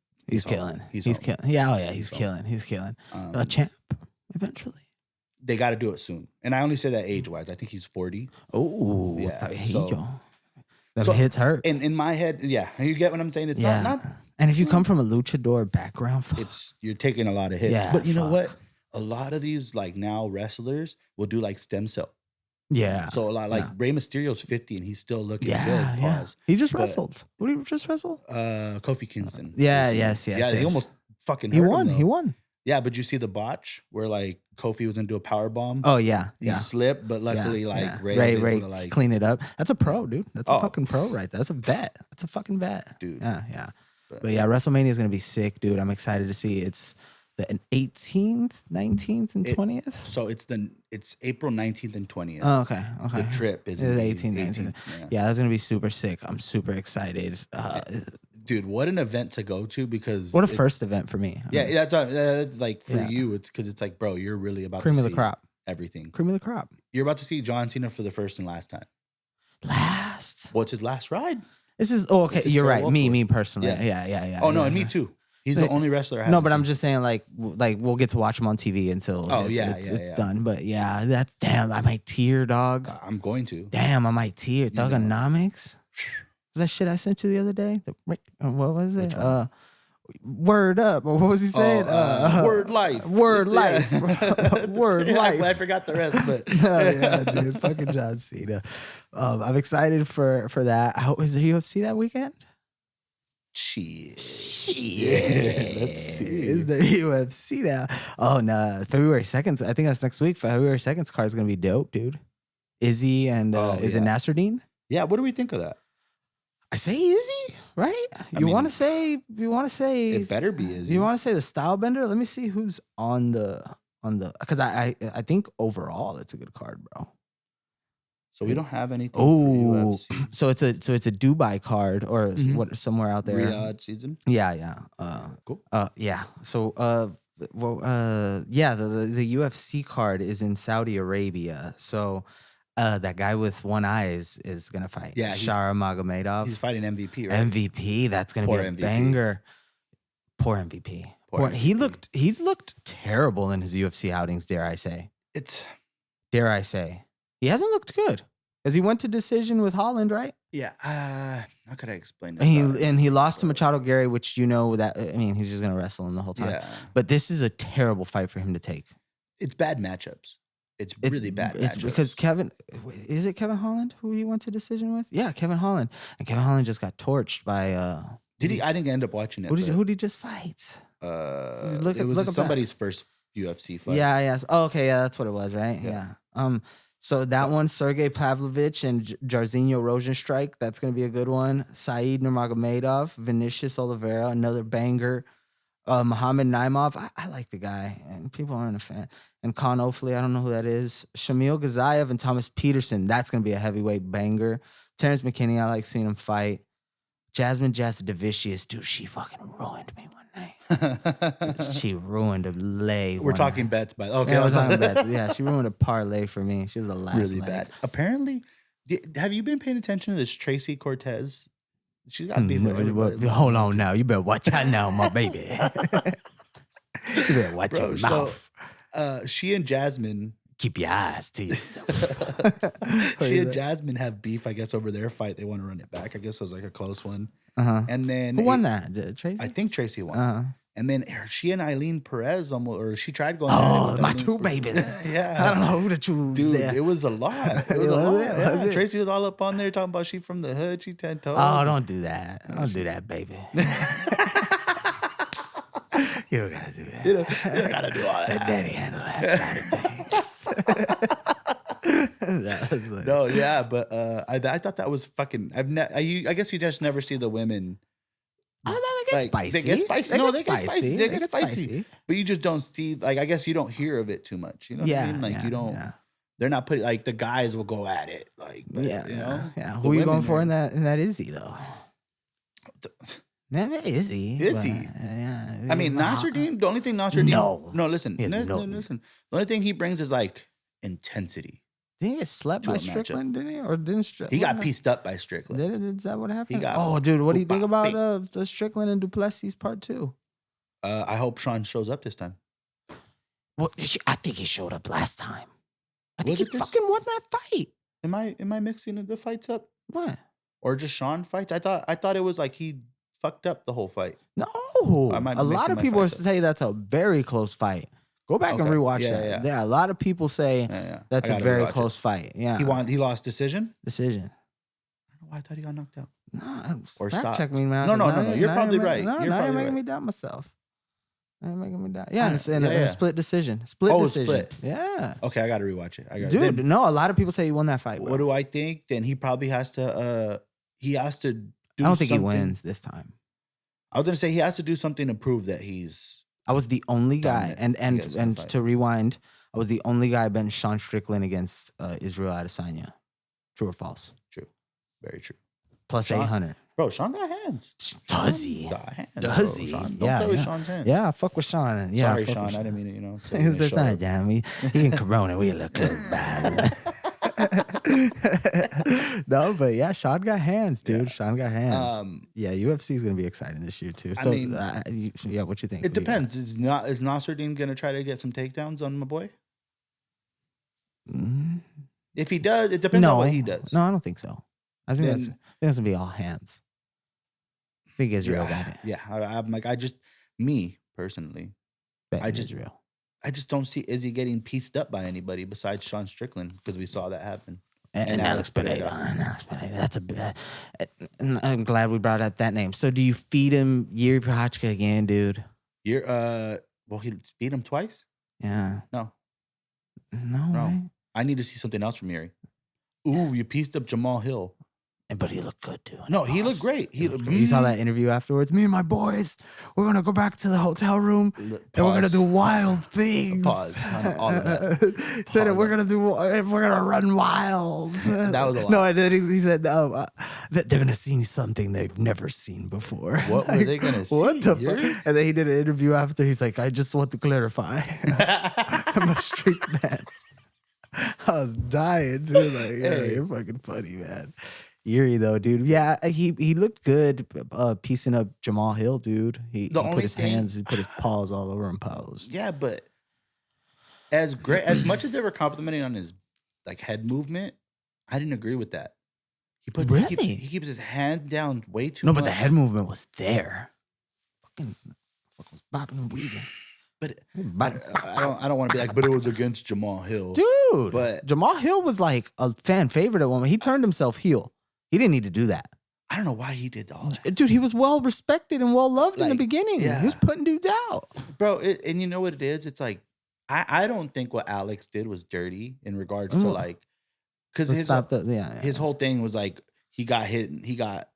Speaker 1: killing. He's killing. Yeah, he's killing. He's killing. A champ eventually.
Speaker 2: They got to do it soon, and I only say that age wise. I think he's 40.
Speaker 1: Oh,
Speaker 2: yeah.
Speaker 1: Them hits hurt.
Speaker 2: And in my head, you get what I'm saying? It's not.
Speaker 1: And if you come from a luchador background,
Speaker 2: you're taking a lot of hits.
Speaker 1: Yeah,
Speaker 2: but you know what? A lot of these like now wrestlers will do like stem cell.
Speaker 1: Yeah.
Speaker 2: So a lot like Rey Mysterio's 50 and he's still looking good.
Speaker 1: Yeah. He just wrestled. What did he just wrestle?
Speaker 2: Kofi Kingston.
Speaker 1: Yeah. Yes.
Speaker 2: Yeah. He almost fucking.
Speaker 1: He won. He won.
Speaker 2: Yeah, but you see the botch where like Kofi was gonna do a power bomb.
Speaker 1: Oh yeah,
Speaker 2: he slipped, but luckily
Speaker 1: Ray like clean it up. That's a pro, dude. That's a fucking pro right there. That's a vet. That's a fucking vet,
Speaker 2: dude.
Speaker 1: Yeah. But yeah, WrestleMania is gonna be sick, dude. I'm excited to see. It's the 18th, 19th, and 20th.
Speaker 2: So it's April 19th and 20th.
Speaker 1: Oh, okay.
Speaker 2: The trip is
Speaker 1: the 18th, 19th. Yeah, that's gonna be super sick. I'm super excited.
Speaker 2: Dude, what an event to go to because
Speaker 1: what a first event for me.
Speaker 2: That's like for you. It's because it's like, bro, you're really about
Speaker 1: cream
Speaker 2: to
Speaker 1: of
Speaker 2: see
Speaker 1: the crop.
Speaker 2: Everything.
Speaker 1: Cream of the crop.
Speaker 2: You're about to see John Cena for the first and last time. What's his last ride?
Speaker 1: This is okay. You're right. Me personally. Yeah.
Speaker 2: Oh no, and me too. He's the only wrestler I haven't
Speaker 1: No, but
Speaker 2: seen.
Speaker 1: I'm just saying, like we'll get to watch him on TV until it's done. But yeah, that's damn. I might tear, dog.
Speaker 2: I'm going to.
Speaker 1: Damn, I might tear. Thugonomics. Is that shit I sent you the other day? What was it? Word up. Or what was he saying?
Speaker 2: Word life.
Speaker 1: Word life. Word life.
Speaker 2: I forgot the rest, but
Speaker 1: yeah, dude. Fucking John Cena. I'm excited for that. Is there UFC that weekend?
Speaker 2: Shit.
Speaker 1: Let's see. Is there UFC now? Oh no, February 2nd. I think that's next week. February 2nd's card is gonna be dope, dude. Izzy and is it Nasruddin?
Speaker 2: Yeah. What do we think of that?
Speaker 1: I say Izzy, right? You want to say
Speaker 2: it better be Izzy.
Speaker 1: You want to say the style bender? Let me see who's on the because I think overall it's a good card, bro.
Speaker 2: So we don't have anything.
Speaker 1: Oh, so it's a Dubai card or what somewhere out there.
Speaker 2: Riyadh season.
Speaker 1: Yeah.
Speaker 2: Cool.
Speaker 1: Yeah. So the UFC card is in Saudi Arabia. So that guy with one eye is gonna fight.
Speaker 2: Yeah,
Speaker 1: Shara Magomedov.
Speaker 2: He's fighting MVP, right?
Speaker 1: MVP. That's gonna be a banger. Poor MVP. He's looked terrible in his UFC outings. Dare I say? He hasn't looked good. As he went to decision with Holland, right?
Speaker 2: Yeah. How could I explain that?
Speaker 1: And he lost to Machado Gary, which he's just gonna wrestle him the whole time. Yeah. But this is a terrible fight for him to take.
Speaker 2: It's bad matchups. It's really bad.
Speaker 1: It's because Kevin Holland who he went to decision with? Yeah, Kevin Holland. And Kevin Holland just got torched by
Speaker 2: Did he? I didn't end up watching it.
Speaker 1: Who did he just fight?
Speaker 2: It was somebody's first UFC fight.
Speaker 1: Yeah, yes. Oh, okay, yeah, that's what it was, right? Yeah. So that one, Sergey Pavlovich and Jairzinho Rozenstruik, that's going to be a good one. Said Nurmagomedov, Vinicius Oliveira, another banger. Muhammad Naimov, I like the guy, and people aren't a fan. And Khan Ofli, I don't know who that is. Shamil Ghazayev and Thomas Peterson, that's going to be a heavyweight banger. Terrence McKinney, I like seeing him fight. Jasmine Jasudavicius, dude, she fucking ruined me one night. She ruined a lay.
Speaker 2: We're talking bets, but okay.
Speaker 1: Yeah, we're talking bets. Yeah, she ruined a parlay for me. She was the last
Speaker 2: really
Speaker 1: leg.
Speaker 2: bad. Apparently, have you been paying attention to this Tracy Cortez? She's got beef with everybody.
Speaker 1: Hold on now. You better watch out now, my baby. You better watch your mouth.
Speaker 2: So, she and Jasmine.
Speaker 1: Keep your eyes to yourself.
Speaker 2: She and Jasmine have beef, I guess, over their fight. They want to run it back. I guess it was like a close one. And then
Speaker 1: who won that? Tracy?
Speaker 2: I think Tracy won. And then she and Eileen Perez she tried going.
Speaker 1: Oh, my two babies.
Speaker 2: Yeah,
Speaker 1: I don't know who to choose.
Speaker 2: Dude,
Speaker 1: there.
Speaker 2: it was a lot. It was a lot. Yeah. Tracy was all up on there talking about she from the hood. She 10 toes.
Speaker 1: Oh, don't do that. Don't do that, baby. You don't gotta do that. You don't gotta do all that. Let daddy handle that side of things.
Speaker 2: No, yeah, but I thought that was fucking. I guess you just never see the women.
Speaker 1: Oh, they get spicy.
Speaker 2: They get spicy.
Speaker 1: They get spicy.
Speaker 2: They get spicy. But you just don't see. Like, I guess you don't hear of it too much. You know what I mean? Like, you don't. Yeah. They're not putting. Like, the guys will go at it. Like, but, you know.
Speaker 1: Yeah. Who are you going for in that Izzy though? Izzy.
Speaker 2: Yeah. I mean, Nasruddin. The only thing Nasruddin. No. Listen. Listen. The only thing he brings is like intensity.
Speaker 1: Did he get slept by Strickland? Didn't he? Or didn't Strickland?
Speaker 2: He got pieced up by Strickland.
Speaker 1: Is that what happened? Dude, what do you think about the Strickland and Duplessis part 2?
Speaker 2: I hope Sean shows up this time.
Speaker 1: Well, I think he showed up last time. I think he fucking won that fight.
Speaker 2: Am I mixing the fights up?
Speaker 1: What?
Speaker 2: Or just Sean fights? I thought it was like he fucked up the whole fight.
Speaker 1: No, a lot of people say that's a very close fight. Go back and rewatch that. Yeah, a lot of people say that's a very close fight. Yeah,
Speaker 2: he lost decision.
Speaker 1: I don't know
Speaker 2: why I thought he got knocked out.
Speaker 1: No,
Speaker 2: or
Speaker 1: fact check me, man.
Speaker 2: No. You're probably right.
Speaker 1: You're making me doubt myself. You're making me doubt. Yeah, and a split decision. Split. Yeah.
Speaker 2: Okay, I got to rewatch it.
Speaker 1: Dude, no, a lot of people say he won that fight. Bro.
Speaker 2: What do I think? Then he probably has to. He has to do.
Speaker 1: I don't think he wins this time.
Speaker 2: I was gonna say he has to do something to prove that he's.
Speaker 1: I was the only guy, and to rewind, I was the only guy bench Sean Strickland against Israel Adesanya. True or false?
Speaker 2: True. Very true.
Speaker 1: Plus Sean, 800.
Speaker 2: Bro, Sean got hands.
Speaker 1: Does he?
Speaker 2: Does he? Don't play with Sean's hands.
Speaker 1: Yeah, fuck with Sean. Yeah,
Speaker 2: sorry, Sean. I didn't mean it, you know.
Speaker 1: It's not damn. He in Corona. We look bad. No, but yeah, Sean got hands, dude. Yeah. Sean got hands. Yeah, UFC is gonna be exciting this year too. So, what you think?
Speaker 2: It depends. Is Nasruddin gonna try to get some takedowns on my boy? If he does, it depends on what he does.
Speaker 1: No, I don't think so. I think that's gonna be all hands. I think Israel got it.
Speaker 2: Yeah, I'm like, me personally,
Speaker 1: Israel.
Speaker 2: I just don't see Izzy getting pieced up by anybody besides Sean Strickland because we saw that happen.
Speaker 1: And Alex Pereira. That's I'm glad we brought up that name. So do you feed him Yuri Prochazka again, dude?
Speaker 2: Well, he beat him twice?
Speaker 1: Yeah.
Speaker 2: No.
Speaker 1: Right?
Speaker 2: I need to see something else from Yuri. Ooh, you pieced up Jamal Hill.
Speaker 1: But he looked good, dude.
Speaker 2: No, he looked great.
Speaker 1: You saw that interview afterwards? Me and my boys, we're going to go back to the hotel room and we're going to do wild things.
Speaker 2: Pause on all of that.
Speaker 1: Said we're going to run wild.
Speaker 2: That was a lot.
Speaker 1: No, and then he said, they're going to see something they've never seen before.
Speaker 2: What were they going to see?
Speaker 1: What the fuck? And then he did an interview after. He's like, I just want to clarify. I'm a street man. I was dying, too. Like, you're fucking funny, man. Yuri though, dude. Yeah, he looked good piecing up Jamal Hill, dude. He put his hands, he put his paws all over him posed.
Speaker 2: Yeah, but as much as they were complimenting on his like head movement, I didn't agree with that. He keeps his hand down way too much.
Speaker 1: No, but the head movement was there. Fucking was bopping and weaving.
Speaker 2: But I don't want to be like, but it was against Jamal Hill.
Speaker 1: Dude,
Speaker 2: but
Speaker 1: Jamal Hill was like a fan favorite at one point. He turned himself heel. He didn't need to do that.
Speaker 2: I don't know why he did all that.
Speaker 1: Dude, he was well respected and well loved in the beginning.
Speaker 2: Yeah.
Speaker 1: He was putting dudes out.
Speaker 2: Bro, and you know what it is? It's like I don't think what Alex did was dirty in regards to like, because his whole thing was like he got hit, he got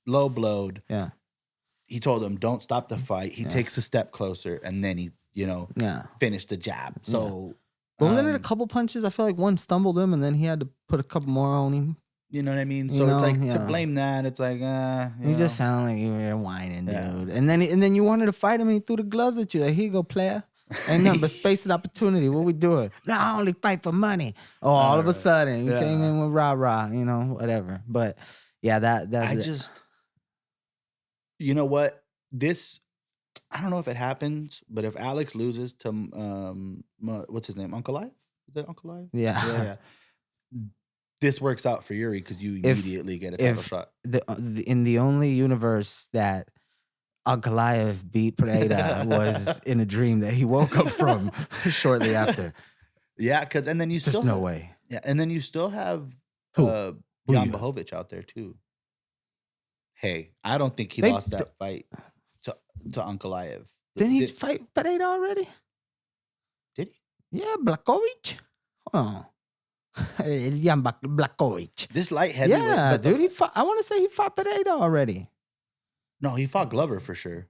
Speaker 2: low blowed.
Speaker 1: Yeah.
Speaker 2: He told him, don't stop the fight. He takes a step closer, and then he, finished the jab. So,
Speaker 1: but wasn't it a couple punches? I feel like one stumbled him, and then he had to put a couple more on him.
Speaker 2: You know what I mean? So it's like to blame that. It's like,
Speaker 1: you just sound like you were whining, dude. And then you wanted to fight him, and he threw the gloves at you. Like, here you go, player. Ain't nothing but space and opportunity. What we doing? No, I only fight for money. Oh, all of a sudden, you came in with rah-rah, whatever. But yeah, that
Speaker 2: I just, you know what? This, I don't know if it happens, but if Alex loses to, what's his name? Uncle Live? Is that Uncle Live?
Speaker 1: Yeah.
Speaker 2: This works out for Yuri because you immediately get a title shot.
Speaker 1: In the only universe that Ankalaev beat Pereira was in a dream that he woke up from shortly after.
Speaker 2: Yeah, because and then you
Speaker 1: still no way.
Speaker 2: Yeah, and then you still have Jan Blachowicz out there too. Hey, I don't think he lost that fight to Ankalaev.
Speaker 1: Didn't he fight Pereira already?
Speaker 2: Did he?
Speaker 1: Yeah, Blachowicz. Hold on. Jan Blachowicz.
Speaker 2: This light heavyweight.
Speaker 1: Yeah, dude. I want to say he fought Pereira already.
Speaker 2: No, he fought Glover for sure.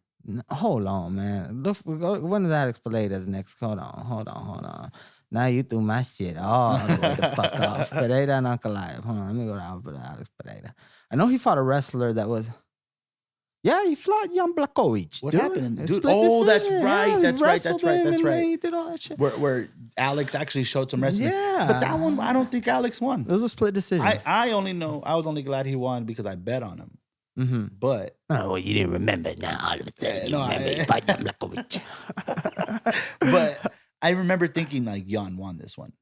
Speaker 1: Hold on, man. Look, when is Alex Pereira's next? Hold on. Now you threw my shit all the way the fuck off. Pereira and Ankalaev. Hold on, let me go down for Alex Pereira. I know he fought a wrestler that was. Yeah, he fought Jan Blachowicz.
Speaker 2: What happened, dude? Oh, that's right.
Speaker 1: Yeah,
Speaker 2: that's right.
Speaker 1: He did all that shit.
Speaker 2: Where Alex actually showed some wrestling.
Speaker 1: Yeah,
Speaker 2: but that one, I don't think Alex won.
Speaker 1: It was a split decision.
Speaker 2: I was only glad he won because I bet on him.
Speaker 1: Mm-hmm.
Speaker 2: But
Speaker 1: you didn't remember now. All of a sudden, you remember he fought Jan Blachowicz.
Speaker 2: But I remember thinking like Jan won this one.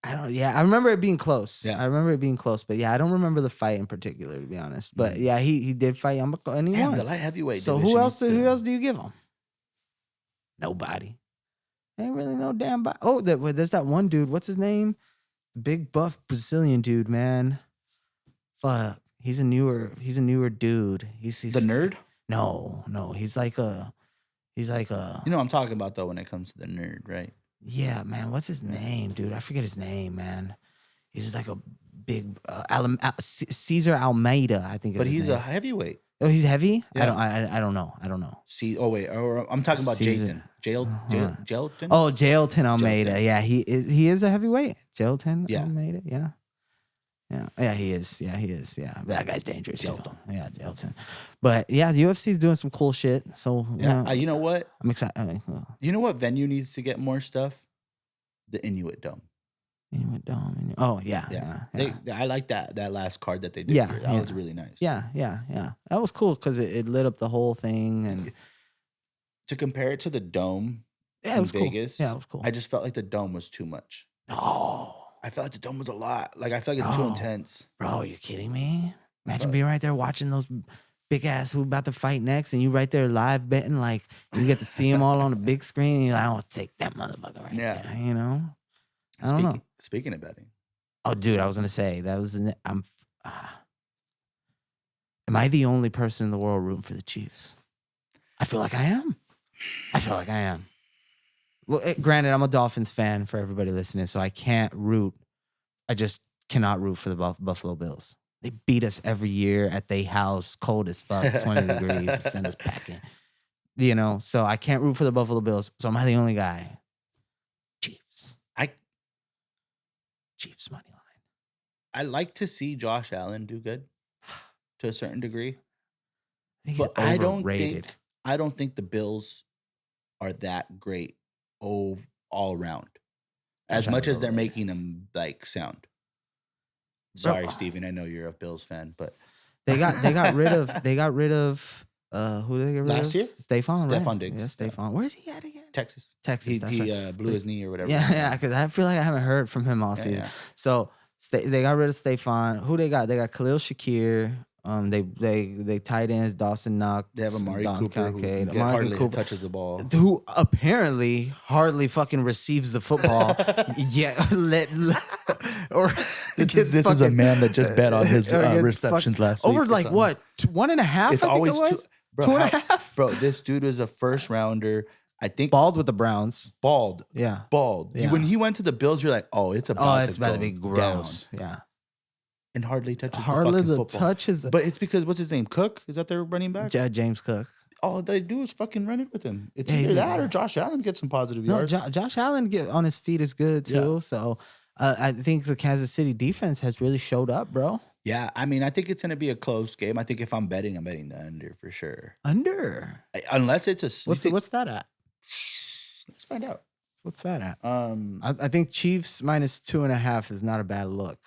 Speaker 1: I remember it being close.
Speaker 2: Yeah.
Speaker 1: I remember it being close, but I don't remember the fight in particular, to be honest. But yeah, he did fight Jan Blachowicz and he won.
Speaker 2: The light heavyweight.
Speaker 1: So who else do you give him? Nobody. Ain't really no damn. There's that one dude. What's his name? Big buff Brazilian dude, man. Fuck. He's a newer dude. He's
Speaker 2: the nerd?
Speaker 1: No. He's like a.
Speaker 2: You know what I'm talking about though when it comes to the nerd, right?
Speaker 1: Yeah, man. What's his name, dude? I forget his name, man. He's like a big Cesar Almeida, I think.
Speaker 2: But he's a heavyweight.
Speaker 1: Oh, he's heavy.
Speaker 2: Yeah.
Speaker 1: I don't know.
Speaker 2: See, I'm talking about Jailton. Jailton.
Speaker 1: Oh, Jailton Almeida. Jailton. Yeah, he is a heavyweight. Jailton Almeida. Yeah, he is. Yeah, that guy's dangerous. Jailton. Yeah, Jailton. But yeah, the UFC's doing some cool shit. So
Speaker 2: you know what?
Speaker 1: I'm excited.
Speaker 2: You know what venue needs to get more stuff? The Inuit Dome.
Speaker 1: Inuit Dome. Oh yeah.
Speaker 2: I like that last card that they did. Yeah, that was really nice.
Speaker 1: Yeah. That was cool because it lit up the whole thing. And
Speaker 2: to compare it to the Dome in Vegas,
Speaker 1: cool. Yeah, it was cool.
Speaker 2: I just felt like the Dome was too much.
Speaker 1: No.
Speaker 2: I felt like the Dome was a lot. Like I felt like it's too intense.
Speaker 1: Bro, you kidding me? Imagine being right there watching those big ass who about to fight next, and you right there live betting, like you get to see them all on the big screen. And you're like, I want to take that motherfucker right there. I don't know.
Speaker 2: Speaking of betting,
Speaker 1: oh, dude, I was gonna say that was. Am I the only person in the world rooting for the Chiefs? I feel like I am. Well, granted, I'm a Dolphins fan for everybody listening, so I can't root. I just cannot root for the Buffalo Bills. They beat us every year at their house, cold as fuck, 20 degrees, and send us packing. So I can't root for the Buffalo Bills. So am I the only guy? Chiefs. Chiefs money line.
Speaker 2: I like to see Josh Allen do good to a certain degree.
Speaker 1: But I
Speaker 2: don't think the Bills are that great all around. As much as they're making them like sound. Sorry, Steven, I know you're a Bills fan, but
Speaker 1: they got rid of who did they get rid
Speaker 2: last
Speaker 1: of?
Speaker 2: year?
Speaker 1: Stefon
Speaker 2: Diggs.
Speaker 1: Yeah, Stefon. Where's he at again?
Speaker 2: Texas.
Speaker 1: He
Speaker 2: right. Blew his knee or whatever.
Speaker 1: Yeah, because I feel like I haven't heard from him all season. Yeah. So they got rid of Stefon. Who they got? They got Khalil Shakir. They tight ends Dawson Knox.
Speaker 2: They have Amari Cooper who hardly touches the ball.
Speaker 1: Who apparently hardly fucking receives the football.
Speaker 2: This is a man that just bet on his receptions last week.
Speaker 1: Over like what? 1.5?
Speaker 2: It's always
Speaker 1: it was?
Speaker 2: Two and a half? Bro, this dude was a first rounder. I think
Speaker 1: bald with the Browns.
Speaker 2: Bald.
Speaker 1: Yeah.
Speaker 2: Bald.
Speaker 1: Yeah.
Speaker 2: When he went to the Bills, you're like, oh, it's about
Speaker 1: to be gross.
Speaker 2: Down.
Speaker 1: Yeah.
Speaker 2: And hardly touches
Speaker 1: hardly
Speaker 2: the football.
Speaker 1: touches.
Speaker 2: But it's because, what's his name? Cook? Is that their running back?
Speaker 1: James Cook.
Speaker 2: All they do is fucking run it with him. It's either that or Josh Allen gets some positive yards.
Speaker 1: Josh Allen get on his feet is good too. Yeah. So I think the Kansas City defense has really showed up, bro.
Speaker 2: Yeah, I mean, I think it's going to be a close game. I think if I'm betting the under for sure.
Speaker 1: Under?
Speaker 2: Unless it's a...
Speaker 1: What's that at?
Speaker 2: Let's find out.
Speaker 1: What's that at? I think Chiefs -2.5 is not a bad look.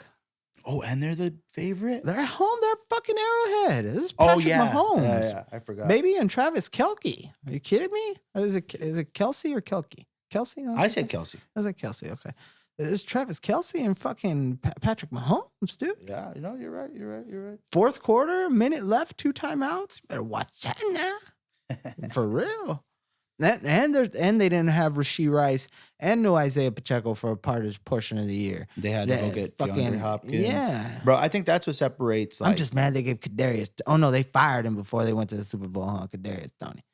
Speaker 2: Oh, and they're the favorite?
Speaker 1: They're at home. They're fucking Arrowhead. This is Patrick Mahomes.
Speaker 2: Yeah, I forgot.
Speaker 1: Baby and Travis Kelce. Are you kidding me? Is it Kelsey or Kelce? Kelsey?
Speaker 2: I said Kelsey.
Speaker 1: I said Kelsey. Okay. It's Travis Kelce and fucking Patrick Mahomes, dude.
Speaker 2: Yeah, you're right.
Speaker 1: Fourth quarter, minute left, 2 timeouts. Better watch that now. For real. And they didn't have Rashee Rice and no Isaiah Pacheco for a portion of the year.
Speaker 2: They had to go get DeAndre Hopkins.
Speaker 1: Yeah.
Speaker 2: Bro, I think that's what separates.
Speaker 1: I'm just mad they gave Kadarius. Oh, no, they fired him before they went to the Super Bowl, huh? Kadarius Toney.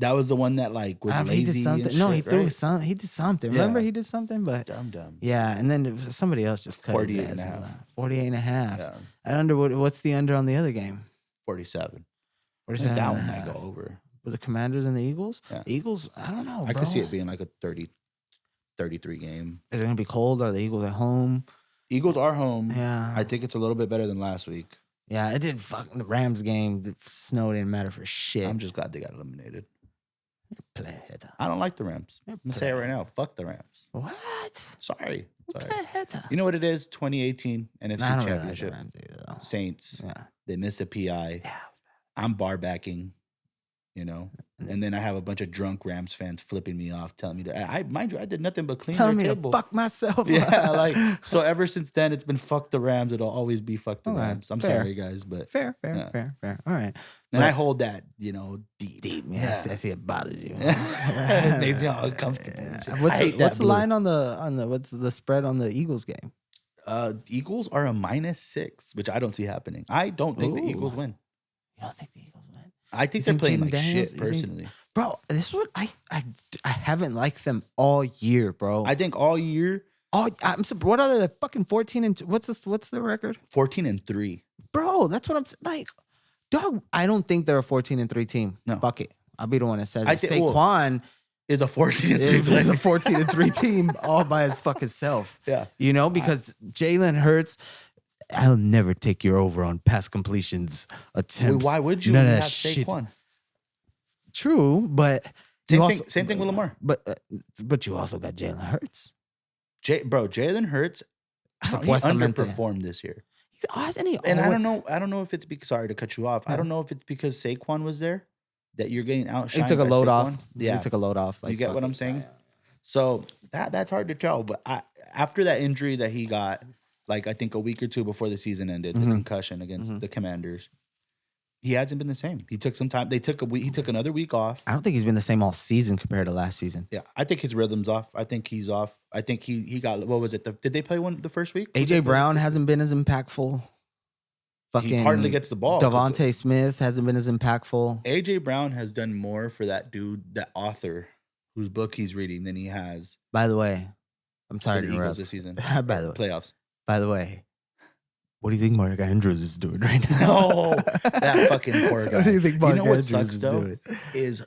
Speaker 2: That was the one that was lazy.
Speaker 1: He did something.
Speaker 2: And
Speaker 1: no,
Speaker 2: shit,
Speaker 1: he threw
Speaker 2: right?
Speaker 1: some. He did something. Yeah. Remember, he did something, but
Speaker 2: dumb.
Speaker 1: Yeah, and then somebody else just cut
Speaker 2: 48.5.
Speaker 1: 48.5.
Speaker 2: Yeah.
Speaker 1: And what's the under on the other game?
Speaker 2: 47.
Speaker 1: 47.
Speaker 2: That one might go over.
Speaker 1: With the Commanders and the Eagles?
Speaker 2: Yeah.
Speaker 1: Eagles, I don't know, bro.
Speaker 2: I could see it being like a 30-33 game.
Speaker 1: Is it going to be cold? Are the Eagles at home?
Speaker 2: Eagles are home.
Speaker 1: Yeah.
Speaker 2: I think it's a little bit better than last week.
Speaker 1: Yeah, it did. The Rams game, the snow didn't matter for shit.
Speaker 2: I'm just glad they got eliminated.
Speaker 1: Play
Speaker 2: I don't like the Rams. I'm going to say it right now. Fuck the Rams.
Speaker 1: What?
Speaker 2: Sorry.
Speaker 1: Play
Speaker 2: You know what it is? 2018 NFC Championship.
Speaker 1: Really like
Speaker 2: Saints.
Speaker 1: Yeah.
Speaker 2: They missed a PI.
Speaker 1: Yeah.
Speaker 2: I'm bar backing. And then I have a bunch of drunk Rams fans flipping me off, telling me that mind you, I did nothing but clean
Speaker 1: telling
Speaker 2: their
Speaker 1: me
Speaker 2: table.
Speaker 1: To fuck myself.
Speaker 2: Yeah, so ever since then, it's been fuck the Rams. It'll always be fuck the Rams. I'm sorry, guys, but
Speaker 1: fair. All right,
Speaker 2: and I hold that, deep.
Speaker 1: Yeah, I see it bothers you.
Speaker 2: It makes me uncomfortable.
Speaker 1: What's the line on what's the spread on the Eagles game?
Speaker 2: Eagles are a -6, which I don't see happening. I don't think the Eagles win.
Speaker 1: You don't think the Eagles win?
Speaker 2: I think they're playing like shit, personally.
Speaker 1: Bro, this is what I haven't liked them all year, bro.
Speaker 2: I think all year.
Speaker 1: What are they? Fucking 14-2. What's the record?
Speaker 2: 14-3.
Speaker 1: Bro, that's what I'm like. Dog, I don't think they're a 14-3 team.
Speaker 2: No.
Speaker 1: Fuck it. I'll be the one that says it.
Speaker 2: Saquon is a 14-3.
Speaker 1: Is a 14-3 team all by his fucking self.
Speaker 2: Yeah.
Speaker 1: Because Jalen Hurts. I'll never take your over on pass completions attempts.
Speaker 2: Why would you? None of that shit. Saquon.
Speaker 1: True, but
Speaker 2: same thing with Lamar.
Speaker 1: But you also got Jalen Hurts.
Speaker 2: Jalen Hurts, he underperformed this year. And I don't know if it's because, sorry to cut you off. Yeah. I don't know if it's because Saquon was there that you're getting outshined.
Speaker 1: He took a load
Speaker 2: Saquon.
Speaker 1: off. Yeah, he took a load off.
Speaker 2: You get what I'm saying? Yeah. So that's hard to tell. But after that injury that he got, like I think a week or two before the season ended, the concussion against the Commanders, he hasn't been the same. He took some time. He took another week off.
Speaker 1: I don't think he's been the same all season compared to last season.
Speaker 2: Yeah, I think his rhythm's off. I think he's off. I think he got, what was it? Did they play one the first week?
Speaker 1: AJ Brown hasn't been as impactful.
Speaker 2: He hardly gets the ball.
Speaker 1: Devontae Smith hasn't been as impactful.
Speaker 2: AJ Brown has done more for that dude, that author whose book he's reading, than he has.
Speaker 1: By the way, I'm sorry to interrupt.
Speaker 2: This season.
Speaker 1: By the way,
Speaker 2: playoffs.
Speaker 1: By the way, what do you think Mark Andrews is doing right now?
Speaker 2: No, that fucking poor guy.
Speaker 1: What do you think Mark Andrews
Speaker 2: sucks,
Speaker 1: is
Speaker 2: though,
Speaker 1: doing?
Speaker 2: Is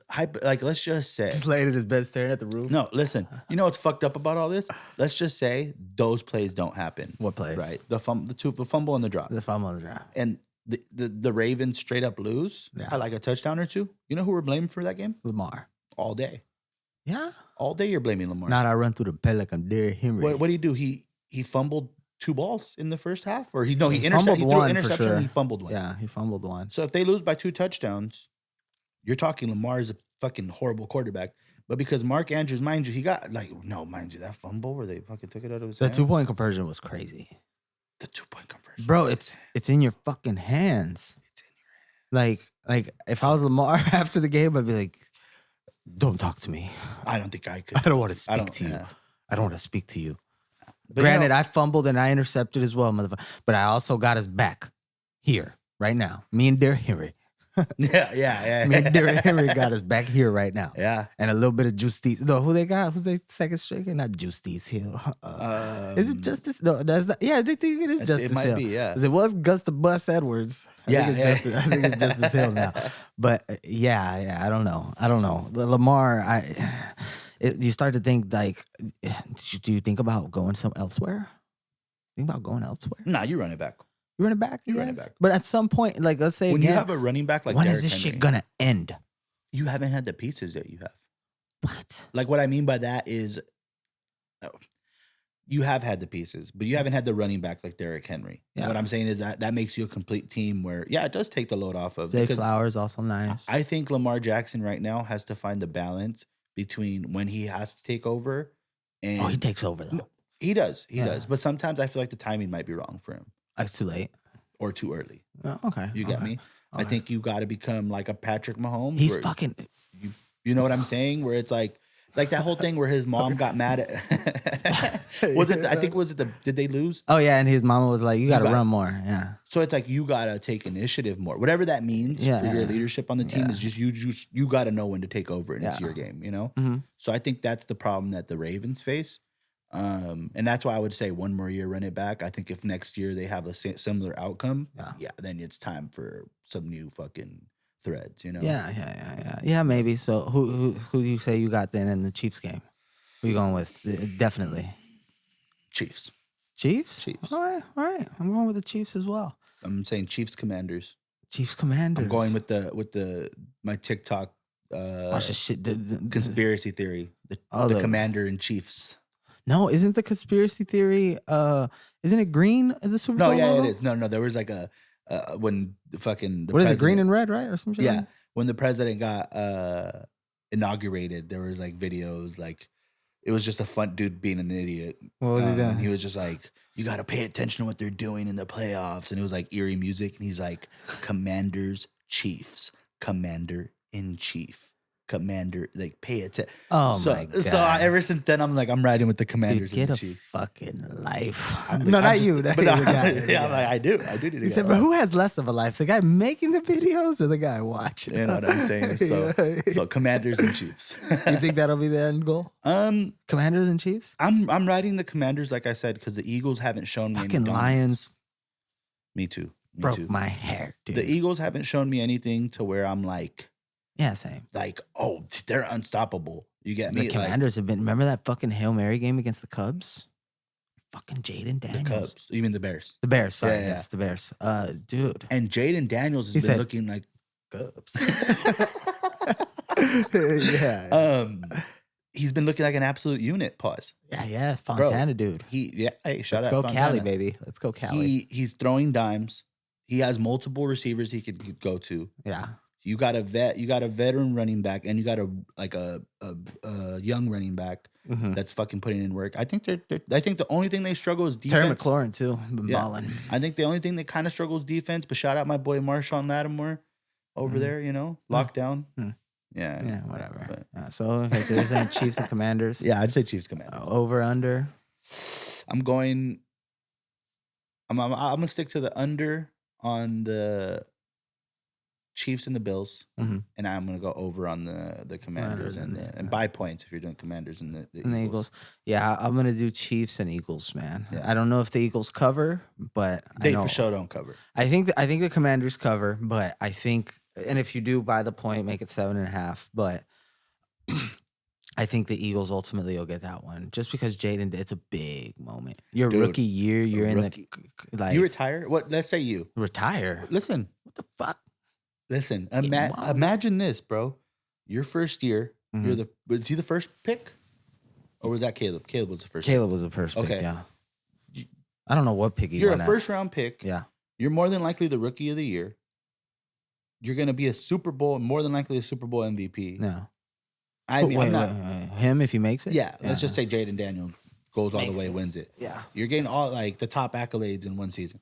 Speaker 2: let's just say,
Speaker 1: just laying in his bed staring at the roof.
Speaker 2: No, listen. You know what's fucked up about all this? Let's just say those plays don't happen.
Speaker 1: What plays?
Speaker 2: Right, the fumble and the drop.
Speaker 1: The fumble and the drop.
Speaker 2: And the Ravens straight up lose by like a touchdown or two. You know who we're blaming for that game?
Speaker 1: Lamar.
Speaker 2: All day.
Speaker 1: Yeah.
Speaker 2: All day you're blaming Lamar.
Speaker 1: Not I run through the pad like I'm Derrick Henry.
Speaker 2: What did he do? He fumbled 2 balls in the first half, or he threw an
Speaker 1: one
Speaker 2: interception.
Speaker 1: For sure.
Speaker 2: And he fumbled one.
Speaker 1: Yeah, he fumbled one.
Speaker 2: So if they lose by 2 touchdowns, you're talking Lamar's a fucking horrible quarterback. But because Mark Andrews, mind you, he got that fumble where they fucking took it out of his hands.
Speaker 1: The 2-point conversion was crazy.
Speaker 2: The 2-point conversion,
Speaker 1: bro. It's in your fucking hands.
Speaker 2: It's in your hands.
Speaker 1: Like if I was Lamar after the game, I'd be like, "Don't talk to me.
Speaker 2: I don't think I could.
Speaker 1: I don't want to speak to you. I don't want to speak to you."
Speaker 2: But
Speaker 1: granted, I fumbled and I intercepted as well, motherfucker. But I also got his back here, right now. Me and Derrick Henry.
Speaker 2: Yeah.
Speaker 1: Me and Derrick Henry got us back here right now.
Speaker 2: Yeah.
Speaker 1: And a little bit of Justice. No, who they got? Who's their second striker? Not Justice Hill. Is it Justice? No, that's not. Yeah, they think it is Justice Hill.
Speaker 2: It might be, yeah.
Speaker 1: 'Cause it was Gus the Bus Edwards. I think it's Justice Hill now. But yeah, I don't know. Lamar, you start to think like, do you think about going elsewhere? Think about going elsewhere?
Speaker 2: Nah, you run it back.
Speaker 1: You run it back?
Speaker 2: You run it back.
Speaker 1: But at some point, like let's say
Speaker 2: when
Speaker 1: again,
Speaker 2: you have a running back like
Speaker 1: when
Speaker 2: Derrick
Speaker 1: is this
Speaker 2: Henry,
Speaker 1: shit gonna end?
Speaker 2: You haven't had the pieces that you have.
Speaker 1: What?
Speaker 2: Like what I mean by that is, you have had the pieces, but you haven't had the running back like Derrick Henry. Yeah. What I'm saying is that makes you a complete team where, it does take the load off of.
Speaker 1: Zay Flowers also nice.
Speaker 2: I think Lamar Jackson right now has to find the balance between when he has to take over and
Speaker 1: he takes over though.
Speaker 2: He does. He does. But sometimes I feel like the timing might be wrong for him.
Speaker 1: It's too late.
Speaker 2: Or too early.
Speaker 1: Oh, okay.
Speaker 2: You get me? Okay. I think you got to become like a Patrick Mahomes.
Speaker 1: He's fucking...
Speaker 2: You know what I'm saying? Where it's like that whole thing where his mom got mad at... Did they lose?
Speaker 1: Oh, yeah. And his mama was like, you got to run more. Yeah.
Speaker 2: So it's like you got to take initiative more. Whatever that means for your leadership on the team is you got to know when to take over and it's your game, you know?
Speaker 1: Mm-hmm.
Speaker 2: So I think that's the problem that the Ravens face. And that's why I would say one more year run it back. I think if next year they have a similar outcome, then it's time for some new fucking threads, you know?
Speaker 1: Yeah, maybe. So who do you say you got then in the Chiefs game? Who you going with? Definitely.
Speaker 2: Chiefs.
Speaker 1: Chiefs? All right. I'm going with the Chiefs as well.
Speaker 2: I'm saying Chiefs Commanders.
Speaker 1: Chiefs Commanders.
Speaker 2: I'm going with my TikTok
Speaker 1: watch the shit.
Speaker 2: Conspiracy theory. The Commander in Chiefs.
Speaker 1: No, isn't the conspiracy theory? Isn't it green in the Super Bowl?
Speaker 2: No, yeah, it is. No, there was like when what
Speaker 1: is it? Green and red, right, or some shit?
Speaker 2: Yeah, when the president got inaugurated, there was like videos. Like it was just a fun dude being an idiot.
Speaker 1: What was he doing?
Speaker 2: He was just like, "You got to pay attention to what they're doing in the playoffs," and it was like eerie music, and he's like, "Commanders, Chiefs, Commander in Chief." Commander, like pay attention.
Speaker 1: Oh my God.
Speaker 2: So ever since then, I'm like, I'm riding with the Commanders and the Chiefs.
Speaker 1: Get a fucking life.
Speaker 2: Not you. But yeah, I'm like, I do need to.
Speaker 1: He said, but who has less of a life? The guy making the videos or the guy watching?
Speaker 2: You know what I'm saying? So Commanders and Chiefs.
Speaker 1: You think that'll be the end goal? Commanders and Chiefs?
Speaker 2: I'm riding the Commanders, like I said, because the Eagles haven't shown me
Speaker 1: fucking Lions.
Speaker 2: Me too.
Speaker 1: Broke my hair, dude.
Speaker 2: The Eagles haven't shown me anything to where I'm like,
Speaker 1: yeah, same.
Speaker 2: Like, oh, they're unstoppable. You get me?
Speaker 1: The Commanders have been. Remember that fucking Hail Mary game against the Cubs? Fucking Jaden Daniels.
Speaker 2: The Cubs. You mean the Bears?
Speaker 1: The Bears. Sorry, yes, the Bears. Dude.
Speaker 2: And Jaden Daniels has been looking like Cubs.
Speaker 1: Yeah.
Speaker 2: He's been looking like an absolute unit. Pause.
Speaker 1: Yeah. Fontana, bro, dude.
Speaker 2: Hey, shout
Speaker 1: out.
Speaker 2: Let's go
Speaker 1: Fontana. Cali, baby. Let's go Cali.
Speaker 2: He's throwing dimes. He has multiple receivers he could go to.
Speaker 1: Yeah.
Speaker 2: You got a veteran running back, and you got a young running back that's fucking putting in work. I think the only thing they struggle is defense.
Speaker 1: Terry McLaurin too, been balling.
Speaker 2: I think the only thing they kind of struggle is defense. But shout out my boy Marshawn Lattimore over there. You know, lockdown. Yeah,
Speaker 1: whatever. So you're saying Chiefs and Commanders?
Speaker 2: Yeah, I'd say Chiefs Commanders.
Speaker 1: Over under.
Speaker 2: I'm gonna stick to the under on the Chiefs and the Bills, and I'm gonna go over on the Commanders and buy points if you're doing Commanders and the Eagles.
Speaker 1: Yeah, I'm gonna do Chiefs and Eagles, man. Yeah. I don't know if the Eagles cover, but
Speaker 2: they for sure don't cover.
Speaker 1: I think the Commanders cover, but I think, and if you do buy the point, make it 7.5. But I think the Eagles ultimately will get that one, just because Jaden. It's a big moment. Your rookie year, you're in the like.
Speaker 2: You retire? What? Let's say you
Speaker 1: retire.
Speaker 2: Listen,
Speaker 1: what the fuck?
Speaker 2: Listen, imagine this, bro. Your first year, was he the first pick? Or was that Caleb? Caleb was the first
Speaker 1: Caleb was the first pick, yeah. I don't know what pick
Speaker 2: you're a first-round pick.
Speaker 1: Yeah.
Speaker 2: You're more than likely the rookie of the year. You're going to be more than likely a Super Bowl MVP.
Speaker 1: No.
Speaker 2: I mean,
Speaker 1: wait, him if he makes it?
Speaker 2: Yeah. Let's just say Jaden Daniels goes all the way, wins it.
Speaker 1: Yeah.
Speaker 2: You're getting all like the top accolades in one season.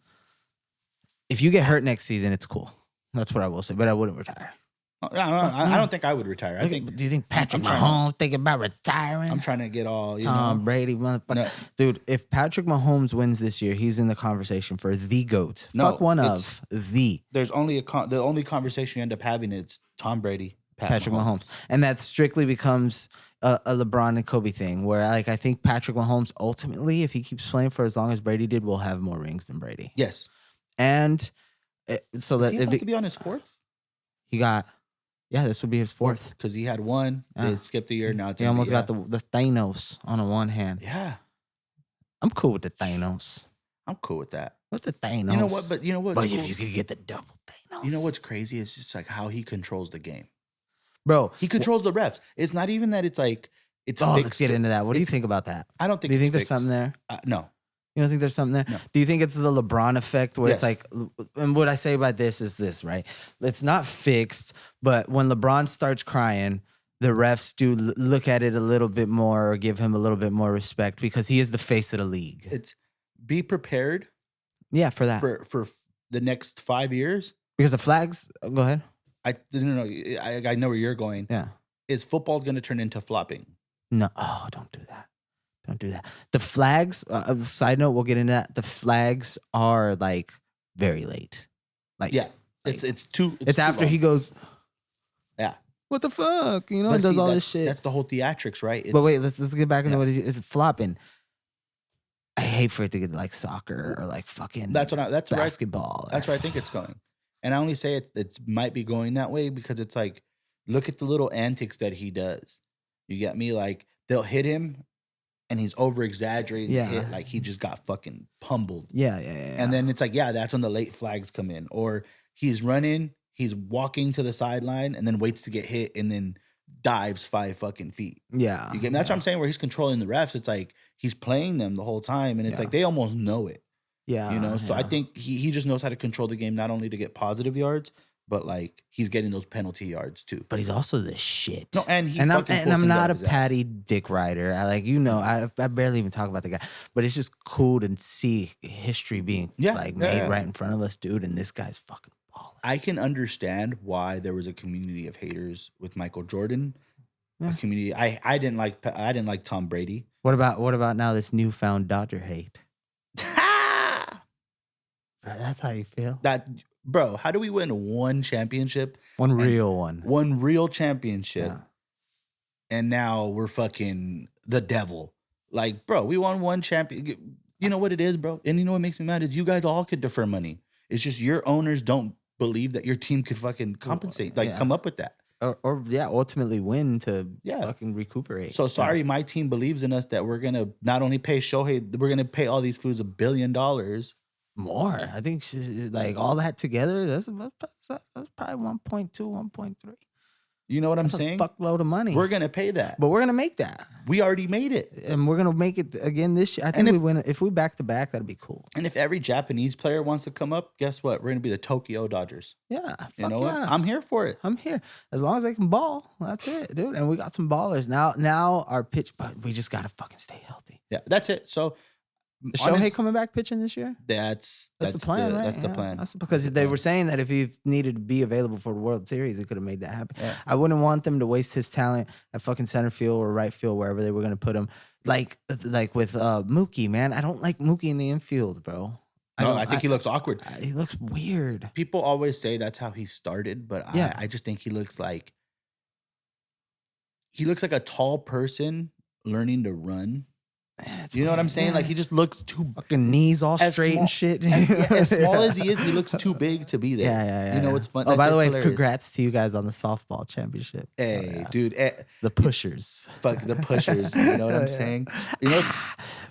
Speaker 1: If you get hurt next season, it's cool. That's what I will say, but I wouldn't retire.
Speaker 2: I don't think I would retire. I think.
Speaker 1: Do you think Patrick Mahomes thinking about retiring?
Speaker 2: I'm trying to get all
Speaker 1: Tom Brady, motherfucker. No. Dude, if Patrick Mahomes wins this year, he's in the conversation for the GOAT.
Speaker 2: No,
Speaker 1: fuck one of the.
Speaker 2: There's only the only conversation you end up having is Tom Brady,
Speaker 1: Patrick Mahomes, and that strictly becomes a LeBron and Kobe thing. Where I think Patrick Mahomes ultimately, if he keeps playing for as long as Brady did, will have more rings than Brady.
Speaker 2: Yes,
Speaker 1: and so that
Speaker 2: he's supposed to be on his fourth.
Speaker 1: He got. Yeah, this would be his fourth.
Speaker 2: Because he had one. Yeah. They skipped a year. Now
Speaker 1: he almost got the Thanos on the one hand.
Speaker 2: Yeah.
Speaker 1: I'm cool with the Thanos.
Speaker 2: I'm cool with that.
Speaker 1: With the Thanos.
Speaker 2: You know what? But you know what?
Speaker 1: But if you could get the double Thanos.
Speaker 2: You know what's crazy? It's just like how he controls the game.
Speaker 1: Bro.
Speaker 2: He controls the refs. It's not even that it's like, it's
Speaker 1: fixed. Let's get into that. What do you think about that?
Speaker 2: I don't think
Speaker 1: Do you think
Speaker 2: there's
Speaker 1: something there?
Speaker 2: No.
Speaker 1: You don't think there's something there?
Speaker 2: No.
Speaker 1: Do you think it's the LeBron effect where it's like, and what I say about this is this, right? It's not fixed, but when LeBron starts crying, the refs do look at it a little bit more or give him a little bit more respect because he is the face of the league.
Speaker 2: It's be prepared.
Speaker 1: Yeah, for that.
Speaker 2: For the next 5 years.
Speaker 1: Because the flags, go ahead.
Speaker 2: I know where you're going.
Speaker 1: Yeah.
Speaker 2: Is football going to turn into flopping?
Speaker 1: No. Oh, don't do that. Don't do that. The flags, side note, we'll get into that. The flags are like very late. Like,
Speaker 2: yeah. It's
Speaker 1: after long. He goes,
Speaker 2: yeah.
Speaker 1: What the fuck? You know, and does all this shit.
Speaker 2: That's the whole theatrics, right?
Speaker 1: But wait, let's get back into what is flopping. I hate for it to get like soccer or like fucking basketball.
Speaker 2: That's where I think it's going. And I only say it might be going that way because it's like, look at the little antics that he does. You get me? Like, they'll hit him and he's over exaggerating the hit, like he just got fucking pummeled.
Speaker 1: Yeah.
Speaker 2: And then it's like, that's when the late flags come in. Or he's running, he's walking to the sideline and then waits to get hit and then dives 5 fucking feet.
Speaker 1: Yeah.
Speaker 2: You get me? That's what I'm saying, where he's controlling the refs. It's like he's playing them the whole time. And it's like they almost know it.
Speaker 1: Yeah.
Speaker 2: You know? So I think he just knows how to control the game, not only to get positive yards, but like he's getting those penalty yards too.
Speaker 1: But he's also the shit.
Speaker 2: No, and
Speaker 1: I'm not a Patty Dick Rider. I barely even talk about the guy. But it's just cool to see history being made right in front of us, dude. And this guy's fucking balling.
Speaker 2: I can understand why there was a community of haters with Michael Jordan. Yeah. A community. I didn't like Tom Brady.
Speaker 1: What about now this newfound Dodger hate? That's how you feel?
Speaker 2: Bro, how do we win one championship?
Speaker 1: One real one.
Speaker 2: One real championship. Yeah. And now we're fucking the devil. Like, bro, we won one champion. You know what it is, bro? And you know what makes me mad is you guys all could defer money. It's just your owners don't believe that your team could fucking compensate, come up with that.
Speaker 1: Or ultimately win to fucking recuperate.
Speaker 2: So sorry, my team believes in us that we're going to not only pay Shohei, we're going to pay all these fools $1 billion.
Speaker 1: More. I think like all that together, that's probably 1.2, 1.3.
Speaker 2: You know what I'm saying?
Speaker 1: A fuckload of money.
Speaker 2: We're going to pay that.
Speaker 1: But we're going to make that.
Speaker 2: We already made it.
Speaker 1: And we're going to make it again this year. I think we win. If we back to back, that'd be cool.
Speaker 2: And if every Japanese player wants to come up, guess what? We're going to be the Tokyo Dodgers.
Speaker 1: Yeah.
Speaker 2: You know what? I'm here for it.
Speaker 1: I'm here. As long as they can ball. That's it, dude. And we got some ballers. Now our pitch, but we just got to fucking stay healthy.
Speaker 2: Yeah, that's it. So,
Speaker 1: is Shohei coming back pitching this year?
Speaker 2: That's
Speaker 1: the plan, right?
Speaker 2: That's the plan.
Speaker 1: Because they were saying that if he needed to be available for the World Series, he could have made that happen.
Speaker 2: Yeah.
Speaker 1: I wouldn't want them to waste his talent at fucking center field or right field, wherever they were going to put him. Like with Mookie, man. I don't like Mookie in the infield, bro.
Speaker 2: I think he looks awkward.
Speaker 1: He looks weird.
Speaker 2: People always say that's how he started, but I just think he looks like a tall person learning to run. You know what I'm saying? Like he just looks too
Speaker 1: fucking knees all straight and shit.
Speaker 2: As small as he is, he looks too big to be there.
Speaker 1: Yeah.
Speaker 2: You know what's fun?
Speaker 1: Oh, by the way, congrats to you guys on the softball championship.
Speaker 2: Hey, dude,
Speaker 1: the pushers.
Speaker 2: Fuck the pushers. You know what I'm saying? You know,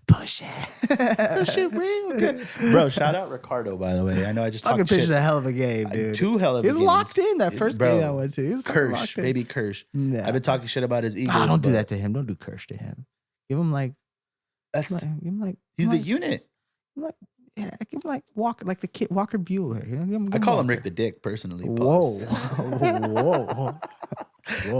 Speaker 1: push it real good,
Speaker 2: bro. Shout out Ricardo, by the way. I know I just
Speaker 1: fucking pitched a hell of a game, dude.
Speaker 2: 2 hell of a games.
Speaker 1: He was locked in that first game I went to. He was
Speaker 2: Kirsch, baby Kirsch.
Speaker 1: Nah.
Speaker 2: I've been talking shit about his Eagles.
Speaker 1: Don't do that to him. Don't do Kirsch to him. Give him like.
Speaker 2: He's the unit.
Speaker 1: Give him like Walker, like the kid Walker Bueller. You know,
Speaker 2: I call him Rick the Dick personally.
Speaker 1: Whoa.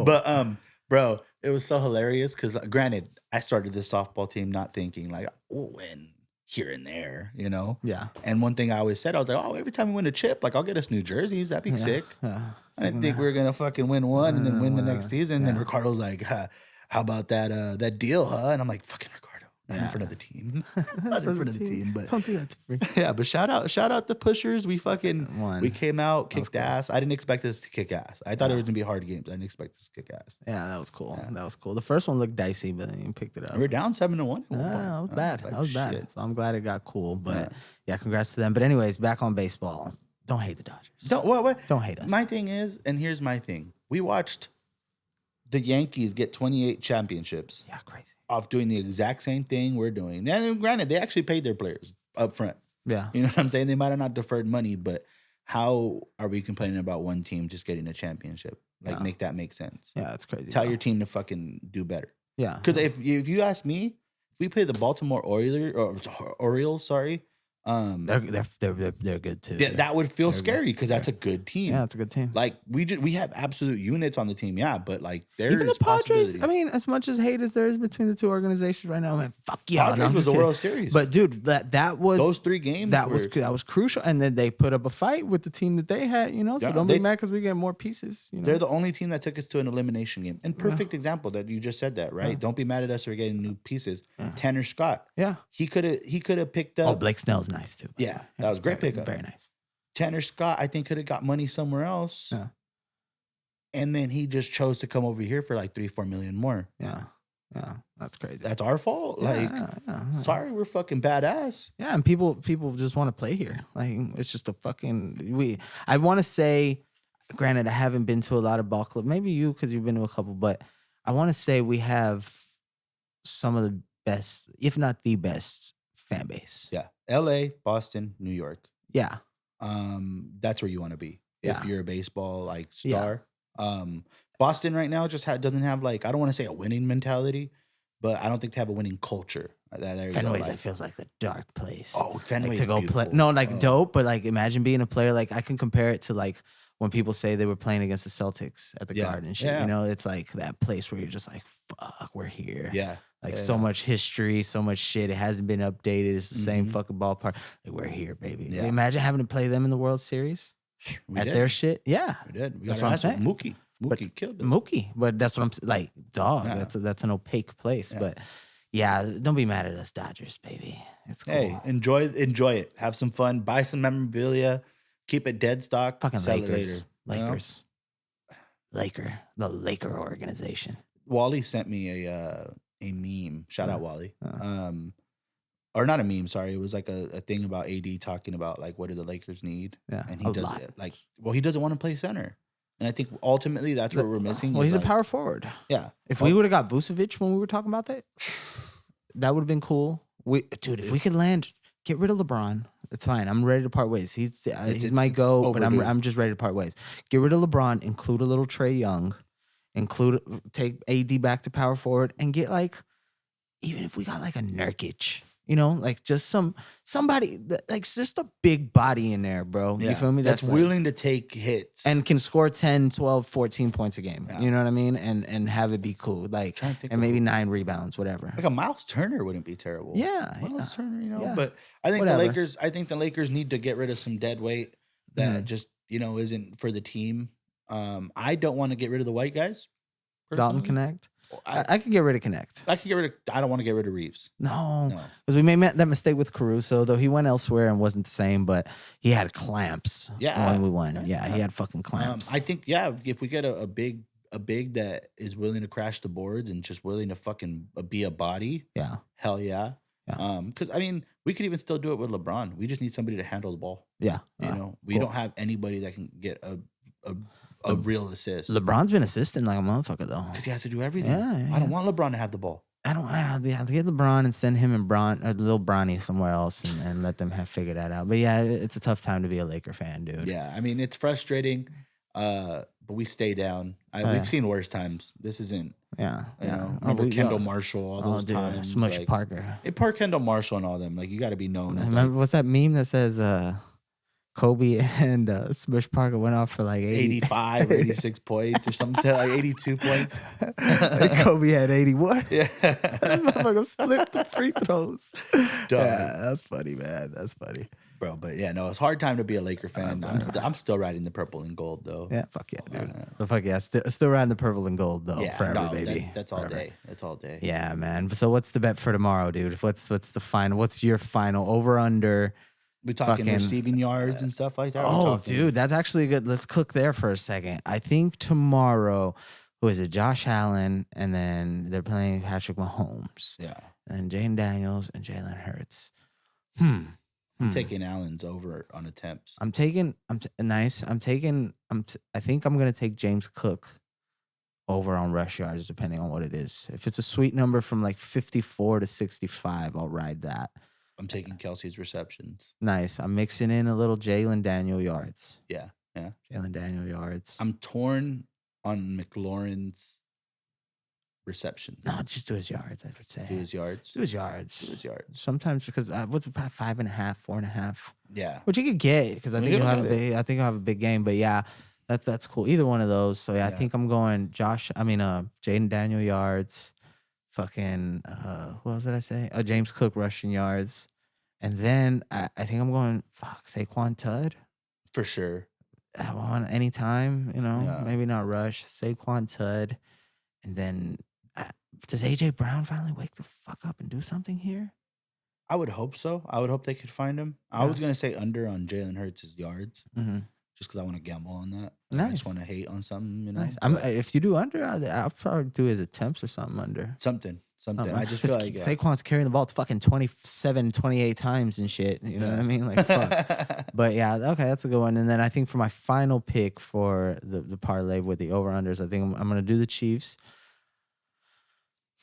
Speaker 2: But bro, it was so hilarious because granted, I started this softball team not thinking like we'll win. here and there, you know?
Speaker 1: Yeah.
Speaker 2: And one thing I always said, I was like, oh, every time we win a chip, like I'll get us new jerseys. That'd be sick.
Speaker 1: Yeah.
Speaker 2: I didn't think we were gonna fucking win one and then win the next season. And then Ricardo's like, how about that deal, huh? And I'm like, fucking Ricardo. Not in front of the team. Not in front of the team, but
Speaker 1: don't do that to me.
Speaker 2: Yeah, but shout out the pushers. We fucking
Speaker 1: Won.
Speaker 2: We came out, kicked ass. I didn't expect us to kick ass. I thought it was gonna be hard games. I didn't expect us to kick ass.
Speaker 1: Yeah, that was cool. That was cool. The first one looked dicey, but then you picked it up.
Speaker 2: We were down 7-1.
Speaker 1: Yeah, that was bad.
Speaker 2: Like,
Speaker 1: that was bad.
Speaker 2: shit.
Speaker 1: So I'm glad it got cool. But yeah, congrats to them. But anyways, back on baseball. Don't hate the Dodgers.
Speaker 2: Don't
Speaker 1: hate us.
Speaker 2: My thing is, and here's my thing. We watched the Yankees get 28 championships.
Speaker 1: Yeah, crazy.
Speaker 2: Off doing the exact same thing we're doing. And granted, they actually paid their players up front.
Speaker 1: Yeah.
Speaker 2: You know what I'm saying? They might have not deferred money, but how are we complaining about one team just getting a championship? Like, make that make sense.
Speaker 1: Yeah, that's crazy.
Speaker 2: Tell your team to fucking do better.
Speaker 1: Yeah.
Speaker 2: Because if you ask me, if we play the Baltimore Orioles, sorry,
Speaker 1: they're good too.
Speaker 2: that would feel scary because that's a good team.
Speaker 1: Yeah, it's a good team.
Speaker 2: Like we have absolute units on the team, but like there's
Speaker 1: even the Padres. I mean, as much as hate as there is between the two organizations right now, man, fuck yeah.
Speaker 2: Padres was the World Series,
Speaker 1: but dude, that was
Speaker 2: those 3 games.
Speaker 1: That was crucial, and then they put up a fight with the team that they had. You know, so don't be mad because we get more pieces. You know,
Speaker 2: they're the only team that took us to an elimination game. And perfect example that you just said that, right?
Speaker 1: Yeah.
Speaker 2: Don't be mad at us for getting new pieces. Tanner Scott, he could have picked up.
Speaker 1: Oh, Blake Snell's nice too.
Speaker 2: Yeah. That was a great pickup.
Speaker 1: Very nice.
Speaker 2: Tanner Scott, I think, could have got money somewhere else.
Speaker 1: Yeah.
Speaker 2: And then he just chose to come over here for like $3-4 million more.
Speaker 1: Yeah. Yeah. That's crazy.
Speaker 2: That's our fault. Sorry, we're fucking badass.
Speaker 1: Yeah, and people just want to play here. Like, it's just a fucking I want to say, granted, I haven't been to a lot of ball clubs. Maybe you, because you've been to a couple, but I want to say we have some of the best, if not the best, fan base.
Speaker 2: Yeah. LA, Boston, New York.
Speaker 1: Yeah.
Speaker 2: That's where you want to be if you're a baseball like star.
Speaker 1: Yeah.
Speaker 2: Boston right now just doesn't have, like, I don't want to say a winning mentality, but I don't think they have a winning culture.
Speaker 1: Fenway's that feels like the dark place.
Speaker 2: Oh, Fenway's
Speaker 1: to go play. No, like dope, but like imagine being a player. Like I can compare it to like when people say they were playing against the Celtics at the Garden and shit.
Speaker 2: Yeah.
Speaker 1: You know, it's like that place where you're just like, fuck, we're here.
Speaker 2: Yeah.
Speaker 1: Like so much history, so much shit. It hasn't been updated. It's the same fucking ballpark. Like we're here, baby.
Speaker 2: Yeah.
Speaker 1: Like, imagine having to play them in the World Series their shit. Yeah,
Speaker 2: we did.
Speaker 1: That's what I'm saying.
Speaker 2: Mookie killed them.
Speaker 1: Mookie, but that's what I'm like. Dog, that's an opaque place.
Speaker 2: Yeah.
Speaker 1: But yeah, don't be mad at us, Dodgers, baby. It's cool.
Speaker 2: Hey, enjoy it. Have some fun. Buy some memorabilia. Keep it dead stock.
Speaker 1: Fucking
Speaker 2: sell
Speaker 1: Lakers.
Speaker 2: it later.
Speaker 1: The Laker organization.
Speaker 2: Wally sent me a meme. Shout out Wally. Or not a meme, sorry. It was like a thing about AD talking about like what do the Lakers need.
Speaker 1: Yeah.
Speaker 2: And he does it like, well, he doesn't want to play center. And I think ultimately that's what we're missing.
Speaker 1: Well, he's
Speaker 2: like,
Speaker 1: a power forward.
Speaker 2: Yeah.
Speaker 1: If we would have got Vucevic when we were talking about that, that would have been cool. If we could get rid of LeBron, it's fine. I'm ready to part ways. He's my go, but I'm just ready to part ways. Get rid of LeBron, include a little Trae Young, take AD back to power forward, and get like, even if we got like a Nurkic, you know, like just somebody like just a big body in there, bro.
Speaker 2: Yeah.
Speaker 1: You feel me?
Speaker 2: That's
Speaker 1: like,
Speaker 2: willing to take hits
Speaker 1: and can score 10, 12, 14 points a game. Yeah. You know what I mean? And have it be cool. Like, and maybe 9 rebounds, whatever.
Speaker 2: Like a Miles Turner wouldn't be terrible.
Speaker 1: Yeah.
Speaker 2: Miles Turner, you know. Yeah. But I think the Lakers need to get rid of some dead weight that just, you know, isn't for the team. I don't want to get rid of the white guys.
Speaker 1: Dalton Connect. I could get rid of Connect.
Speaker 2: I don't want to get rid of Reeves.
Speaker 1: No. Because we made that mistake with Caruso, though he went elsewhere and wasn't the same, but he had clamps when we won. Yeah, he had fucking clamps.
Speaker 2: I think, if we get a big that is willing to crash the boards and just willing to fucking be a body, hell yeah. Because, I mean, we could even still do it with LeBron. We just need somebody to handle the ball. Yeah. You know, we don't have anybody that can get a real assist.
Speaker 1: LeBron's been assisting like a motherfucker, though.
Speaker 2: Because he has to do everything. Yeah. I don't want LeBron to have the ball.
Speaker 1: I don't have to get LeBron and send him and little Bronny somewhere else and let them figure that out. But yeah, it's a tough time to be a Laker fan, dude.
Speaker 2: Yeah, I mean, it's frustrating, but we stay down. We've seen worse times. This isn't.
Speaker 1: Yeah.
Speaker 2: You know, remember Kendall Marshall, all those times.
Speaker 1: Smush Parker.
Speaker 2: Park Kendall Marshall and all them. Like, you got to be known as.
Speaker 1: Remember, what's that meme that says, Kobe and Smush Parker went off for like
Speaker 2: 85 or 86 points or something, like 82 points.
Speaker 1: Kobe had 81.
Speaker 2: Yeah.
Speaker 1: Motherfucker split the free throws.
Speaker 2: Dog.
Speaker 1: Yeah, that's funny, man. That's funny.
Speaker 2: Bro, but yeah, no, it's a hard time to be a Laker fan. I'm still riding the purple and gold, though.
Speaker 1: Yeah, fuck yeah, dude. The fuck yeah. Still riding the purple and gold, though, forever, baby.
Speaker 2: That's all day. That's all day.
Speaker 1: Yeah, man. So what's the bet for tomorrow, dude? What's the final? What's your final over under?
Speaker 2: We talking receiving yards and stuff like that?
Speaker 1: Oh, dude, that's actually good. Let's cook there for a second. I think tomorrow, who is it? Josh Allen, and then they're playing Patrick Mahomes.
Speaker 2: Yeah.
Speaker 1: And Jane Daniels and Jalen Hurts.
Speaker 2: I'm taking Allen's over on attempts.
Speaker 1: I think I'm gonna take James Cook over on rush yards, depending on what it is. If it's a sweet number from like 54 to 65, I'll ride that.
Speaker 2: I'm taking Kelsey's receptions.
Speaker 1: Nice. I'm mixing in a little Jalen Daniel yards.
Speaker 2: Yeah.
Speaker 1: Jalen Daniel yards.
Speaker 2: I'm torn on McLaurin's reception.
Speaker 1: No, just do his yards, I would say.
Speaker 2: Do his yards.
Speaker 1: Sometimes because what's about 5.5, 4.5.
Speaker 2: Yeah.
Speaker 1: Which you could get because I think he'll have a big game. But yeah, that's cool. Either one of those. So yeah, I think I'm going Jaden Daniel yards. Fucking who else did I say? James Cook rushing yards. And then I think I'm going Saquon Tudd.
Speaker 2: For sure.
Speaker 1: On any time, maybe not rush. Saquon Tudd. And then does AJ Brown finally wake the fuck up and do something here?
Speaker 2: I would hope so. I would hope they could find him. I was gonna say under on Jalen Hurts' yards.
Speaker 1: Mm-hmm.
Speaker 2: Just because I want to gamble on that.
Speaker 1: Nice.
Speaker 2: I just want to hate on something,
Speaker 1: Nice. If you do under, I'll probably do his attempts or something under.
Speaker 2: Something. I just feel like
Speaker 1: Saquon's carrying the ball fucking 27, 28 times and shit. You know what I mean? Like, fuck. But yeah, okay, that's a good one. And then I think for my final pick for the parlay with the over-unders, I think I'm going to do the Chiefs.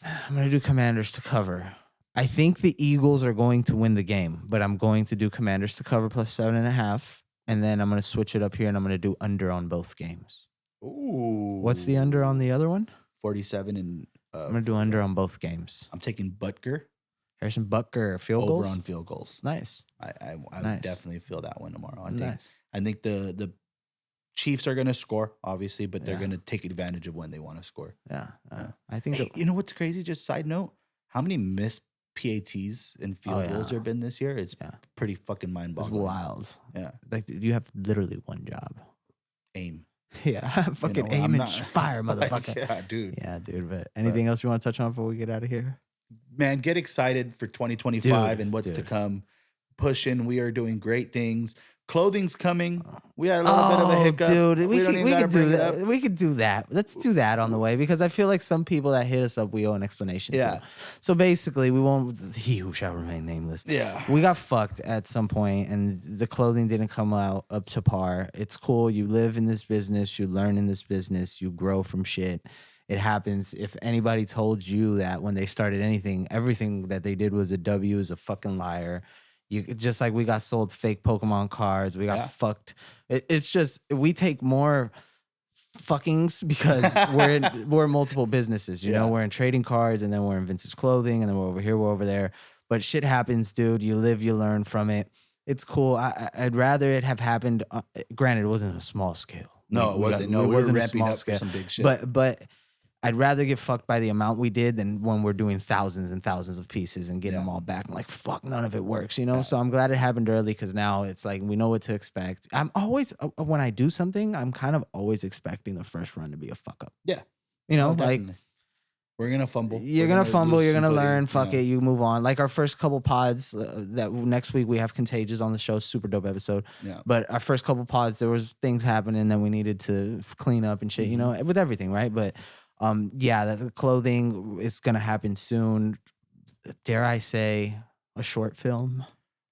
Speaker 1: I'm going to do Commanders to cover. I think the Eagles are going to win the game, but I'm going to do Commanders to cover plus 7.5. And then I'm going to switch it up here, and I'm going to do under on both games.
Speaker 2: Ooh.
Speaker 1: What's the under on the other one?
Speaker 2: 47 and...
Speaker 1: I'm going to do under on both games.
Speaker 2: I'm taking
Speaker 1: Harrison Butker, field goals?
Speaker 2: Over on field goals.
Speaker 1: Nice.
Speaker 2: I would definitely feel that one tomorrow. I think the Chiefs are going to score, obviously, but they're going to take advantage of when they want to score.
Speaker 1: Yeah. I think...
Speaker 2: you know what's crazy? Just side note, how many missed PATs and field goals there have been this year? It's pretty fucking mind-boggling.
Speaker 1: It's wild.
Speaker 2: Yeah.
Speaker 1: Like, you have literally one job.
Speaker 2: Aim.
Speaker 1: Yeah, fucking aim and fire, motherfucker.
Speaker 2: Yeah, dude.
Speaker 1: Yeah, dude. But anything else you want to touch on before we get out of here?
Speaker 2: Man, get excited for 2025 and what's to come. Pushing. We are doing great things. Clothing's coming. We had a little bit of a hiccup.
Speaker 1: Dude, we could do that. We could do that. Let's do that on the way because I feel like some people that hit us up, we owe an explanation to. So basically, we won't. He who shall remain nameless.
Speaker 2: Yeah.
Speaker 1: We got fucked at some point, and the clothing didn't come out up to par. It's cool. You live in this business. You learn in this business. You grow from shit. It happens. If anybody told you that when they started anything, everything that they did was a W, is a fucking liar. You just like we got sold fake Pokemon cards. We got fucked. It's just we take more fuckings because we're multiple businesses. You know, we're in trading cards and then we're in vintage clothing and then we're over here, we're over there. But shit happens, dude. You live, you learn from it. It's cool. I'd rather it have happened. Granted, it wasn't a small scale.
Speaker 2: No, it wasn't. No, we were ramping up for some big shit.
Speaker 1: But I'd rather get fucked by the amount we did than when we're doing thousands and thousands of pieces and getting them all back. I'm like, fuck, none of it works, you know? So I'm glad it happened early because now it's like we know what to expect. I'm always, when I do something, I'm kind of always expecting the first run to be a fuck up.
Speaker 2: Yeah.
Speaker 1: You know, like...
Speaker 2: We're going to fumble.
Speaker 1: You're going to fumble. You're going to learn. Fuck it. You move on. Like our first couple pods that next week we have Contagious on the show. Super dope episode. Yeah. But our first couple pods, there was things happening that we needed to clean up and shit, you know, with everything, right? But... the clothing is going to happen soon. Dare I say a short film?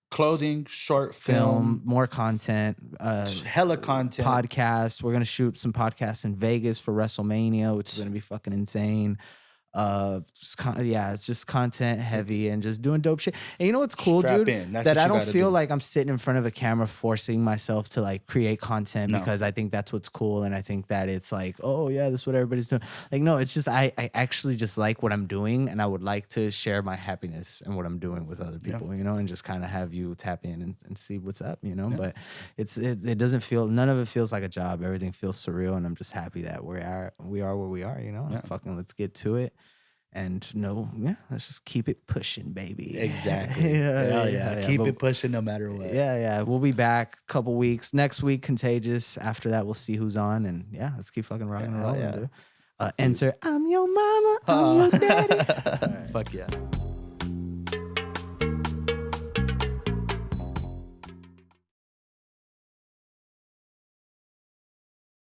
Speaker 2: Clothing, short film.
Speaker 1: More content.
Speaker 2: Hella content.
Speaker 1: Podcasts. We're going to shoot some podcasts in Vegas for WrestleMania, which is going to be fucking insane. It's just content heavy and just doing dope shit. And you know what's cool,
Speaker 2: Strap
Speaker 1: dude?
Speaker 2: in. That's
Speaker 1: that
Speaker 2: what
Speaker 1: I
Speaker 2: you
Speaker 1: don't
Speaker 2: gotta
Speaker 1: feel
Speaker 2: do.
Speaker 1: like I'm sitting in front of a camera forcing myself to like create content because I think that's what's cool, and I think that it's like, oh yeah, this is what everybody's doing. Like, no, it's just I actually just like what I'm doing, and I would like to share my happiness and what I'm doing with other people, you know, and just kind of have you tap in and see what's up, you know. But it doesn't feel, none of it feels like a job. Everything feels surreal, and I'm just happy that we are where we are, you know. Fucking let's get to it. And let's just keep it pushing, baby.
Speaker 2: Exactly. Keep it pushing no matter what.
Speaker 1: Yeah. We'll be back a couple weeks. Next week, Contagious. After that, we'll see who's on. And let's keep fucking rocking and rolling, dude. Enter, I'm your mama, I'm your daddy. All right.
Speaker 2: Fuck yeah.